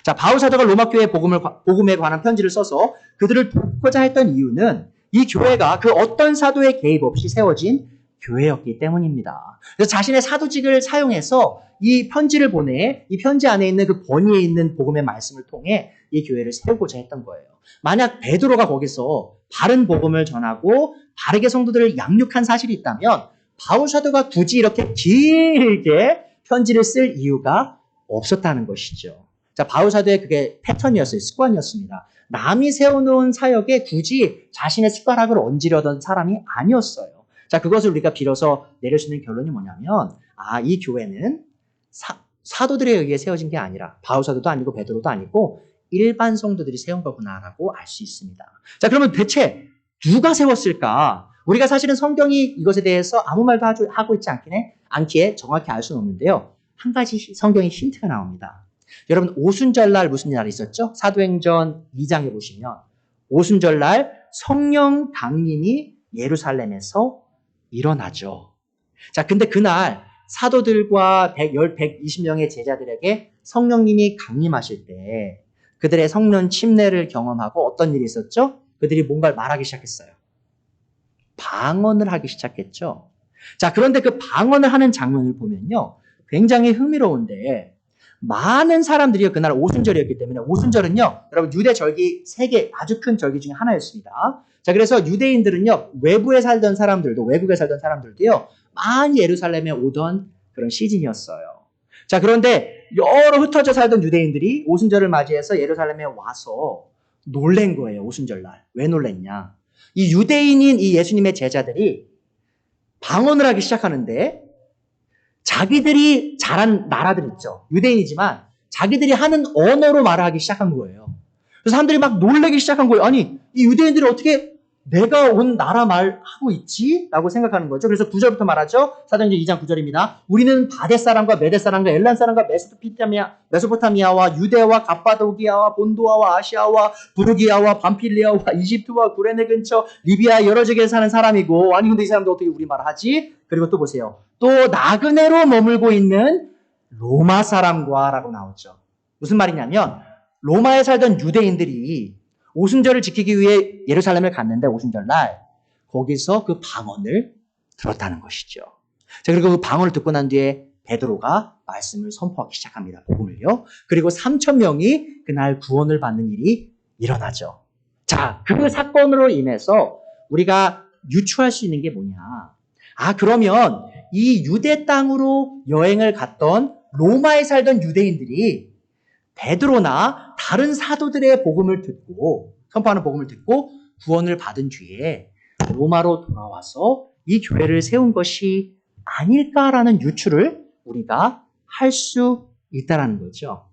A: 자, 바울 사도가 로마 교회 복음에 관한 편지를 써서 그들을 돕고자 했던 이유는 이 교회가 그 어떤 사도의 개입 없이 세워진 교회였기 때문입니다. 그래서 자신의 사도직을 사용해서 이 편지를 보내 이 편지 안에 있는 그 권위에 있는 복음의 말씀을 통해 이 교회를 세우고자 했던 거예요. 만약 베드로가 거기서 바른 복음을 전하고 바르게 성도들을 양육한 사실이 있다면 바울 사도가 굳이 이렇게 길게 편지를 쓸 이유가 없었다는 것이죠. 자, 바울 사도의 그게 패턴이었어요. 습관이었습니다. 남이 세워놓은 사역에 굳이 자신의 숟가락을 얹으려던 사람이 아니었어요. 자, 그것을 우리가 빌어서 내릴 수 있는 결론이 뭐냐면, 이 교회는 사도들에 의해 세워진 게 아니라 바울 사도도 아니고 베드로도 아니고 일반 성도들이 세운 거구나라고 알 수 있습니다. 자, 그러면 대체 누가 세웠을까? 우리가 사실은 성경이 이것에 대해서 아무 말도 하고 있지 않기에 정확히 알 수는 없는데요. 한 가지 성경의 힌트가 나옵니다. 여러분, 오순절날 무슨 날이 있었죠? 사도행전 2장에 보시면 오순절날 성령 강림이 예루살렘에서 일어나죠. 자, 근데 그날 사도들과 120명의 제자들에게 성령님이 강림하실 때 그들의 성령 침례를 경험하고 어떤 일이 있었죠? 그들이 뭔가를 말하기 시작했어요. 방언을 하기 시작했죠. 자, 그런데 그 방언을 하는 장면을 보면요. 굉장히 흥미로운데 많은 사람들이 그날 오순절이었기 때문에 오순절은요. 여러분 유대 절기 3개 아주 큰 절기 중에 하나였습니다. 자, 그래서 유대인들은요. 외국에 살던 사람들도요. 많이 예루살렘에 오던 그런 시즌이었어요. 자, 그런데 여러 흩어져 살던 유대인들이 오순절을 맞이해서 예루살렘에 와서 놀란 거예요. 오순절날. 왜 놀랬냐? 이 유대인인 이 예수님의 제자들이 방언을 하기 시작하는데 자기들이 자란 나라들 있죠. 유대인이지만 자기들이 하는 언어로 말을 하기 시작한 거예요. 그래서 사람들이 막 놀라기 시작한 거예요. 아니, 이 유대인들이 어떻게 내가 온 나라 말하고 있지? 라고 생각하는 거죠. 그래서 9절부터 말하죠. 사도행전 2장 9절입니다. 우리는 바데 사람과 메데 사람과 엘란 사람과 메소포타미아와 유대와 갑바도기아와 본도아와 아시아와 부르기아와 밤필리아와 이집트와 구레네 근처 리비아 여러 지역에 사는 사람이고, 아니 근데 이 사람들 어떻게 우리 말을 하지? 그리고 또 보세요. 또 나그네로 머물고 있는 로마 사람과 라고 나오죠. 무슨 말이냐면 로마에 살던 유대인들이 오순절을 지키기 위해 예루살렘을 갔는데 오순절날 거기서 그 방언을 들었다는 것이죠. 자, 그리고 그 방언을 듣고 난 뒤에 베드로가 말씀을 선포하기 시작합니다. 복음을요. 그리고 3,000명이 그날 구원을 받는 일이 일어나죠. 자, 그 사건으로 인해서 우리가 유추할 수 있는 게 뭐냐? 그러면 이 유대 땅으로 여행을 갔던 로마에 살던 유대인들이 베드로나 다른 사도들의 복음을 듣고 선포하는 복음을 듣고 구원을 받은 뒤에 로마로 돌아와서 이 교회를 세운 것이 아닐까라는 유추를 우리가 할 수 있다라는 거죠.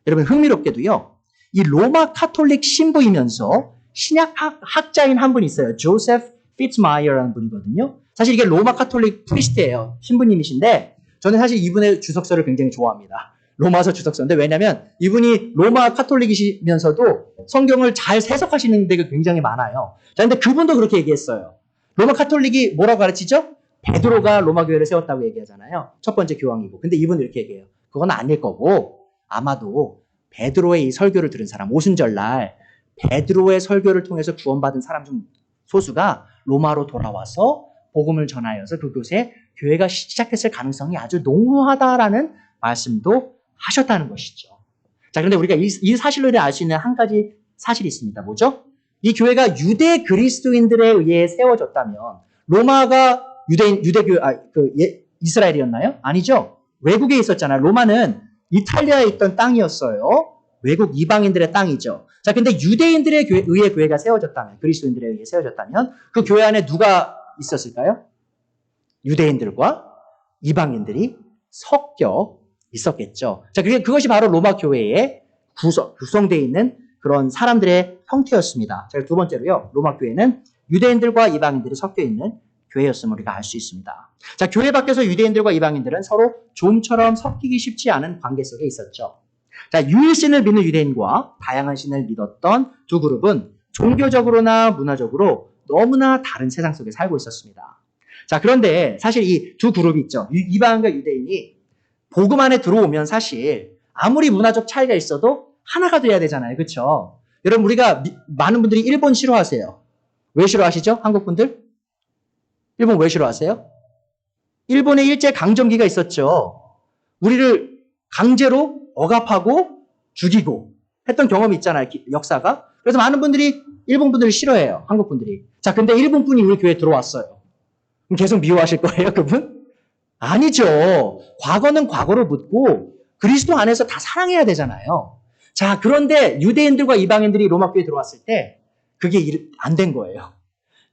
A: 여러분 흥미롭게도요. 이 로마 카톨릭 신부이면서 신약 학자인 한 분 있어요. 조세프 피츠마이어라는 분이거든요. 사실 이게 로마 카톨릭 프리스트예요. 신부님이신데 저는 사실 이분의 주석서를 굉장히 좋아합니다. 로마서 주석서인데 왜냐면 이분이 로마 카톨릭이시면서도 성경을 잘 해석하시는 데가 굉장히 많아요. 자, 근데 그분도 그렇게 얘기했어요. 로마 카톨릭이 뭐라고 가르치죠? 베드로가 로마 교회를 세웠다고 얘기하잖아요. 첫 번째 교황이고. 근데 이분은 이렇게 얘기해요. 그건 아닐 거고 아마도 베드로의 이 설교를 들은 사람, 오순절날 베드로의 설교를 통해서 구원받은 사람 중 소수가 로마로 돌아와서 복음을 전하여서 그곳에 교회가 시작됐을 가능성이 아주 농후하다라는 말씀도 하셨다는 것이죠. 자, 그런데 우리가 이 사실로 알 수 있는 한 가지 사실이 있습니다. 뭐죠? 이 교회가 유대 그리스도인들에 의해 세워졌다면 로마가 이스라엘이었나요? 아니죠. 외국에 있었잖아요. 로마는 이탈리아에 있던 땅이었어요. 외국 이방인들의 땅이죠. 자, 근데 유대인들에 의해 교회가 세워졌다면, 그리스도인들에 의해 세워졌다면 그 교회 안에 누가 있었을까요? 유대인들과 이방인들이 섞여 있었겠죠. 자, 그것이 바로 로마 교회에 구성되어 있는 그런 사람들의 형태였습니다. 자, 두 번째로요. 로마 교회는 유대인들과 이방인들이 섞여 있는 교회였음을 우리가 알 수 있습니다. 자, 교회 밖에서 유대인들과 이방인들은 서로 좀처럼 섞이기 쉽지 않은 관계 속에 있었죠. 자, 유일신을 믿는 유대인과 다양한 신을 믿었던 두 그룹은 종교적으로나 문화적으로 너무나 다른 세상 속에 살고 있었습니다. 자, 그런데 사실 이 두 그룹이 있죠. 이방인과 유대인이 복음 안에 들어오면 사실 아무리 문화적 차이가 있어도 하나가 돼야 되잖아요. 그렇죠? 여러분, 우리가 많은 분들이 일본 싫어하세요. 왜 싫어하시죠? 한국 분들? 일본 왜 싫어하세요? 일본에 일제 강점기가 있었죠. 우리를 강제로 억압하고 죽이고 했던 경험이 있잖아요. 역사가. 그래서 많은 분들이 일본 분들을 싫어해요. 한국 분들이. 자, 근데 일본 분이 우리 교회에 들어왔어요. 그럼 계속 미워하실 거예요, 그분? 아니죠. 과거는 과거로 묻고 그리스도 안에서 다 사랑해야 되잖아요. 자, 그런데 유대인들과 이방인들이 로마 교회에 들어왔을 때 그게 안 된 거예요.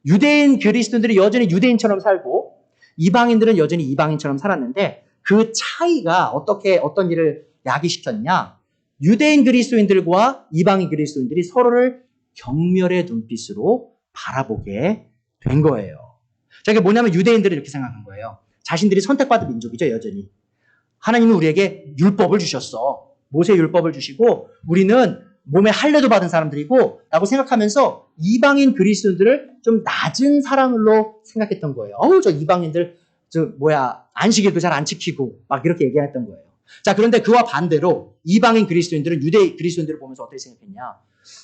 A: 유대인 그리스도인들이 여전히 유대인처럼 살고 이방인들은 여전히 이방인처럼 살았는데 그 차이가 어떤 일을 야기시켰냐? 유대인 그리스도인들과 이방인 그리스도인들이 서로를 경멸의 눈빛으로 바라보게 된 거예요. 자, 이게 뭐냐면 유대인들이 이렇게 생각한 거예요. 자신들이 선택받은 민족이죠, 여전히. 하나님은 우리에게 율법을 주셨어. 모세 율법을 주시고 우리는 몸에 할례도 받은 사람들이고 라고 생각하면서 이방인 그리스도인들을 좀 낮은 사람으로 생각했던 거예요. 저 이방인들 안식일도 잘 안 지키고 막 이렇게 얘기했던 거예요. 자, 그런데 그와 반대로 이방인 그리스도인들은 유대 그리스도인들을 보면서 어떻게 생각했냐?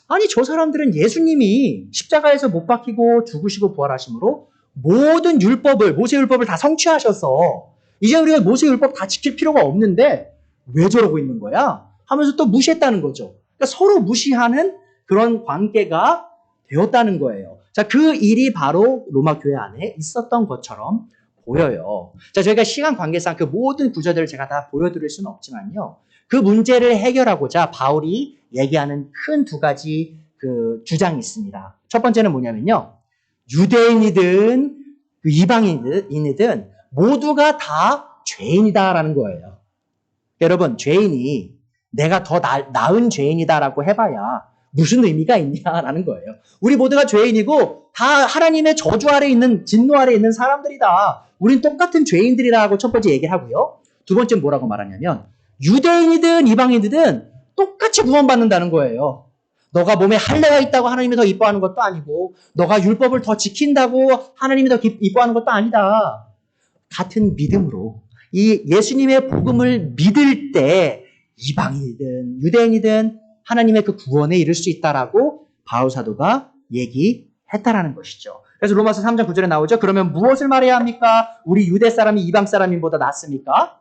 A: 아니, 저 사람들은 예수님이 십자가에서 못 박히고 죽으시고 부활하심으로 모든 율법을, 모세 율법을 다 성취하셔서 이제 우리가 모세 율법 다 지킬 필요가 없는데 왜 저러고 있는 거야? 하면서 또 무시했다는 거죠. 그러니까 서로 무시하는 그런 관계가 되었다는 거예요. 자, 그 일이 바로 로마 교회 안에 있었던 것처럼 보여요. 자, 저희가 시간 관계상 그 모든 구절들을 제가 다 보여드릴 수는 없지만요. 그 문제를 해결하고자 바울이 얘기하는 큰 두 가지 그 주장이 있습니다. 첫 번째는 뭐냐면요. 유대인이든 이방인이든 모두가 다 죄인이다라는 거예요. 여러분, 죄인이 내가 더 나은 죄인이다라고 해봐야 무슨 의미가 있냐라는 거예요. 우리 모두가 죄인이고 다 하나님의 저주 아래 있는, 진노 아래 있는 사람들이다. 우린 똑같은 죄인들이라고 첫 번째 얘기를 하고요. 두 번째는 뭐라고 말하냐면 유대인이든 이방인이든 똑같이 구원받는다는 거예요. 너가 몸에 할례가 있다고 하나님이 더 이뻐하는 것도 아니고 너가 율법을 더 지킨다고 하나님이 더 이뻐하는 것도 아니다. 같은 믿음으로 이 예수님의 복음을 믿을 때 이방인이든 유대인이든 하나님의 그 구원에 이를 수 있다라고 바울 사도가 얘기했다라는 것이죠. 그래서 로마서 3장 9절에 나오죠. 그러면 무엇을 말해야 합니까? 우리 유대 사람이 이방 사람인보다 낫습니까?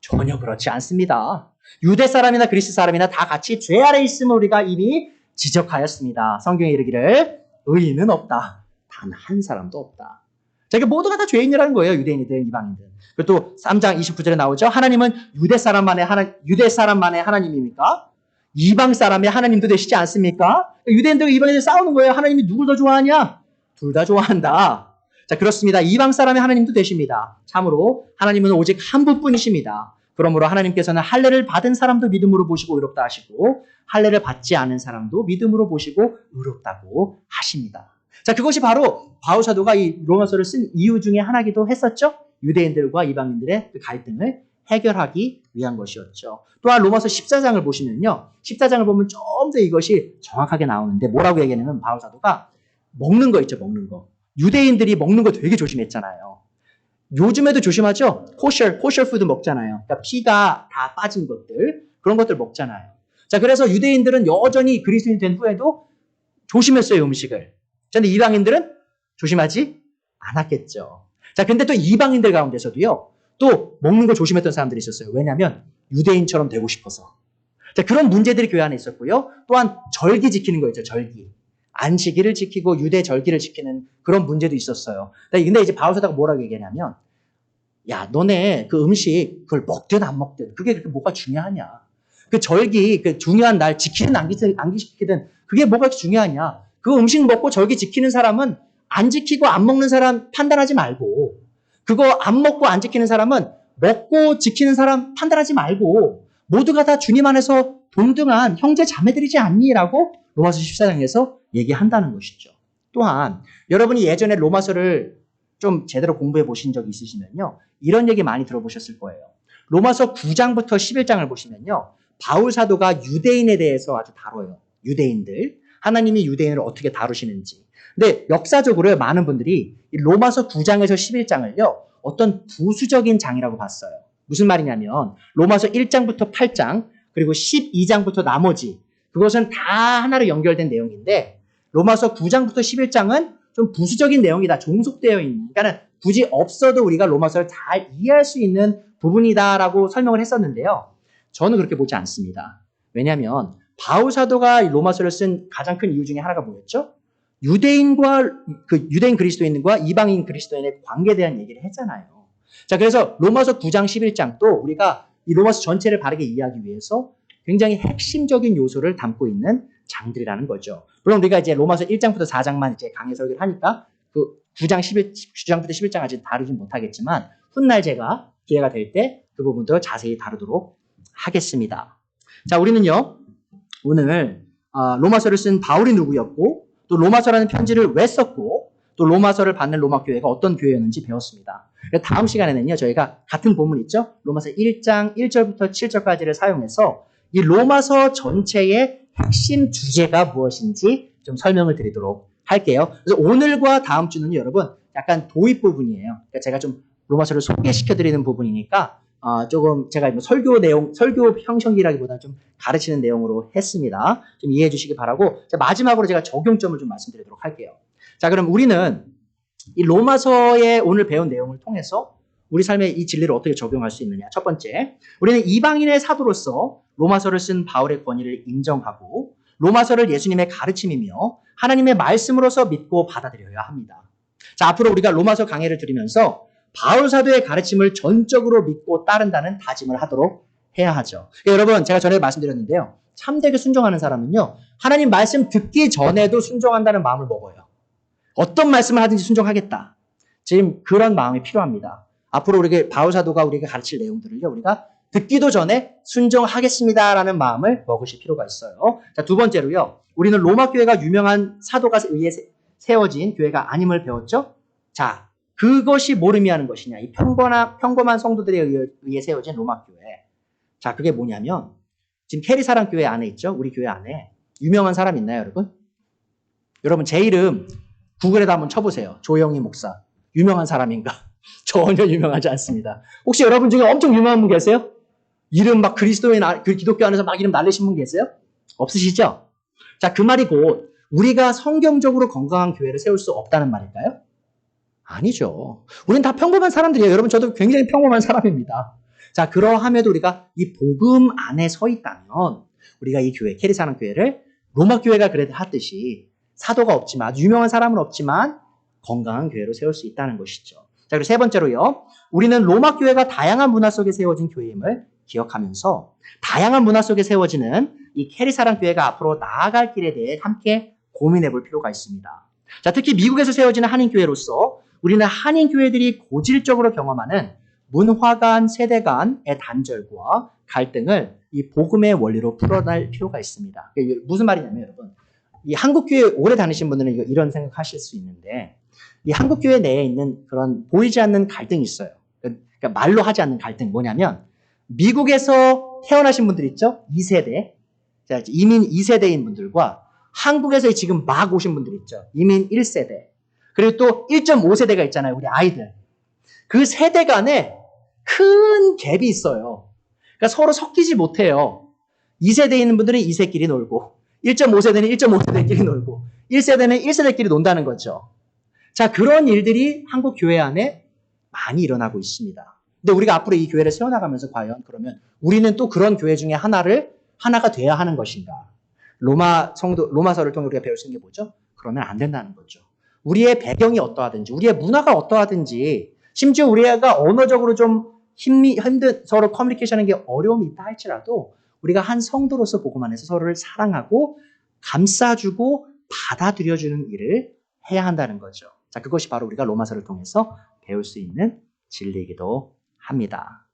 A: 전혀 그렇지 않습니다. 유대 사람이나 그리스 사람이나 다 같이 죄 아래 있음을 우리가 이미 지적하였습니다. 성경에 이르기를 의인은 없다. 단 한 사람도 없다. 자, 이게 모두가 다 죄인이라는 거예요. 유대인이든 이방인이든. 그리고 또 3장 29절에 나오죠. 하나님은 유대 사람만의 하나님입니까? 이방 사람의 하나님도 되시지 않습니까? 유대인들과 이방인들 싸우는 거예요. 하나님이 누굴 더 좋아하냐? 둘 다 좋아한다. 자, 그렇습니다. 이방 사람의 하나님도 되십니다. 참으로 하나님은 오직 한 분뿐이십니다. 그러므로 하나님께서는 할례를 받은 사람도 믿음으로 보시고 의롭다 하시고 할례를 받지 않은 사람도 믿음으로 보시고 의롭다고 하십니다. 자, 그것이 바로 바울 사도가 이 로마서를 쓴 이유 중에 하나기도 했었죠. 유대인들과 이방인들의 그 갈등을 해결하기 위한 것이었죠. 또한 로마서 14장을 보시면요. 14장을 보면 좀 더 이것이 정확하게 나오는데 뭐라고 얘기하냐면 바울 사도가 먹는 거 있죠. 먹는 거. 유대인들이 먹는 거 되게 조심했잖아요. 요즘에도 조심하죠. 코셔 푸드 먹잖아요. 그러니까 피가 다 빠진 것들, 그런 것들 먹잖아요. 자, 그래서 유대인들은 여전히 그리스도인이 된 후에도 조심했어요, 음식을. 그런데 이방인들은 조심하지 않았겠죠. 자, 근데 또 이방인들 가운데서도요, 또 먹는 거 조심했던 사람들이 있었어요. 왜냐하면 유대인처럼 되고 싶어서. 자, 그런 문제들이 교회 안에 있었고요. 또한 절기 지키는 거 있죠, 절기. 안식일을 지키고 유대 절기를 지키는 그런 문제도 있었어요. 근데 이제 바울 사도가 뭐라고 얘기하냐면, 야, 너네 그 음식 그걸 먹든 안 먹든 그게 그렇게 뭐가 중요하냐? 그 절기, 그 중요한 날 지키든 안 지키든 그게 뭐가 중요하냐? 그 음식 먹고 절기 지키는 사람은 안 지키고 안 먹는 사람 판단하지 말고, 그거 안 먹고 안 지키는 사람은 먹고 지키는 사람 판단하지 말고 모두가 다 주님 안에서 동등한 형제 자매들이지 않니라고 로마서 14장에서 얘기한다는 것이죠. 또한 여러분이 예전에 로마서를 좀 제대로 공부해 보신 적이 있으시면요. 이런 얘기 많이 들어보셨을 거예요. 로마서 9장부터 11장을 보시면요. 바울 사도가 유대인에 대해서 아주 다뤄요. 유대인들. 하나님이 유대인을 어떻게 다루시는지. 근데 역사적으로 많은 분들이 이 로마서 9장에서 11장을요. 어떤 부수적인 장이라고 봤어요. 무슨 말이냐면 로마서 1장부터 8장 그리고 12장부터 나머지 그것은 다 하나로 연결된 내용인데 로마서 9장부터 11장은 좀 부수적인 내용이다. 종속되어 있는. 그러니까 굳이 없어도 우리가 로마서를 잘 이해할 수 있는 부분이다라고 설명을 했었는데요. 저는 그렇게 보지 않습니다. 왜냐하면 바울 사도가 로마서를 쓴 가장 큰 이유 중에 하나가 뭐였죠? 유대인 그리스도인과 이방인 그리스도인의 관계에 대한 얘기를 했잖아요. 자, 그래서 로마서 9장 11장도 우리가 이 로마서 전체를 바르게 이해하기 위해서 굉장히 핵심적인 요소를 담고 있는 장들이라는 거죠. 물론 우리가 이제 로마서 1장부터 4장만 이제 강의 설교를 하니까 그 9장부터 11장 아직 다루진 못하겠지만 훗날 제가 기회가 될 때 그 부분도 자세히 다루도록 하겠습니다. 자, 우리는요 오늘 로마서를 쓴 바울이 누구였고 또 로마서라는 편지를 왜 썼고 또 로마서를 받는 로마 교회가 어떤 교회였는지 배웠습니다. 다음 시간에는요 저희가 같은 본문 있죠? 로마서 1장 1절부터 7절까지를 사용해서 이 로마서 전체의 핵심 주제가 무엇인지 좀 설명을 드리도록 할게요. 그래서 오늘과 다음 주는 여러분 약간 도입 부분이에요. 그러니까 제가 좀 로마서를 소개시켜 드리는 부분이니까 조금 제가 뭐 설교 형식이라기보다는 좀 가르치는 내용으로 했습니다. 좀 이해해 주시기 바라고 마지막으로 제가 적용점을 좀 말씀드리도록 할게요. 자, 그럼 우리는 이 로마서에 오늘 배운 내용을 통해서 우리 삶에 이 진리를 어떻게 적용할 수 있느냐. 첫 번째, 우리는 이방인의 사도로서 로마서를 쓴 바울의 권위를 인정하고 로마서를 예수님의 가르침이며 하나님의 말씀으로서 믿고 받아들여야 합니다. 자, 앞으로 우리가 로마서 강해를 들으면서 바울 사도의 가르침을 전적으로 믿고 따른다는 다짐을 하도록 해야 하죠. 그러니까 여러분, 제가 전에 말씀드렸는데요. 참되게 순종하는 사람은요. 하나님 말씀 듣기 전에도 순종한다는 마음을 먹어요. 어떤 말씀을 하든지 순종하겠다. 지금 그런 마음이 필요합니다. 앞으로 우리가 바울 사도가 우리에게 가르칠 내용들을요. 우리가 듣기도 전에 순종하겠습니다라는 마음을 먹으실 필요가 있어요. 자, 두 번째로요. 우리는 로마 교회가 유명한 사도가 의해 세워진 교회가 아님을 배웠죠. 자, 그것이 뭘 의미하는 것이냐. 이 평범한 성도들에 의해 세워진 로마 교회. 자, 그게 뭐냐면 지금 캐리사랑 교회 안에 있죠. 우리 교회 안에 유명한 사람 있나요, 여러분? 여러분 제 이름 구글에다 한번 쳐보세요. 조영희 목사. 유명한 사람인가? 전혀 유명하지 않습니다. 혹시 여러분 중에 엄청 유명한 분 계세요? 이름 막 그리스도인, 기독교 안에서 막 이름 날리신 분 계세요? 없으시죠? 자, 그 말이 곧 우리가 성경적으로 건강한 교회를 세울 수 없다는 말일까요? 아니죠. 우리는 다 평범한 사람들이에요. 여러분 저도 굉장히 평범한 사람입니다. 자, 그러함에도 우리가 이 복음 안에 서 있다면 우리가 이 교회, 캐리사랑 교회를 로마 교회가 그래도 하듯이 사도가 없지만 유명한 사람은 없지만 건강한 교회로 세울 수 있다는 것이죠. 자, 그리고 세 번째로요. 우리는 로마 교회가 다양한 문화 속에 세워진 교회임을 기억하면서 다양한 문화 속에 세워지는 이 캐리사랑 교회가 앞으로 나아갈 길에 대해 함께 고민해 볼 필요가 있습니다. 자, 특히 미국에서 세워지는 한인교회로서 우리는 한인교회들이 고질적으로 경험하는 문화 간, 세대 간의 단절과 갈등을 이 복음의 원리로 풀어낼 필요가 있습니다. 무슨 말이냐면 여러분, 이 한국교회 오래 다니신 분들은 이런 생각하실 수 있는데 이 한국교회 내에 있는 그런 보이지 않는 갈등이 있어요. 그러니까 말로 하지 않는 갈등 뭐냐면 미국에서 태어나신 분들 있죠? 2세대. 이민 2세대인 분들과 한국에서 지금 막 오신 분들 있죠? 이민 1세대. 그리고 또 1.5세대가 있잖아요. 우리 아이들. 그 세대 간에 큰 갭이 있어요. 그러니까 서로 섞이지 못해요. 2세대에 있는 분들은 2세끼리 놀고 1.5세대는 1.5세대끼리 놀고 1세대는 1세대끼리 논다는 거죠. 자, 그런 일들이 한국 교회 안에 많이 일어나고 있습니다. 근데 우리가 앞으로 이 교회를 세워나가면서 과연 그러면 우리는 또 그런 교회 중에 하나가 돼야 하는 것인가? 로마서를 통해 우리가 배울 수 있는 게 뭐죠? 그러면 안 된다는 거죠. 우리의 배경이 어떠하든지, 우리의 문화가 어떠하든지, 심지어 우리가 언어적으로 좀 힘든 서로 커뮤니케이션 하는 게 어려움이 있다 할지라도 우리가 한 성도로서 복음 안에서 서로를 사랑하고 감싸주고 받아들여주는 일을 해야 한다는 거죠. 자, 그것이 바로 우리가 로마서를 통해서 배울 수 있는 진리이기도 합니다.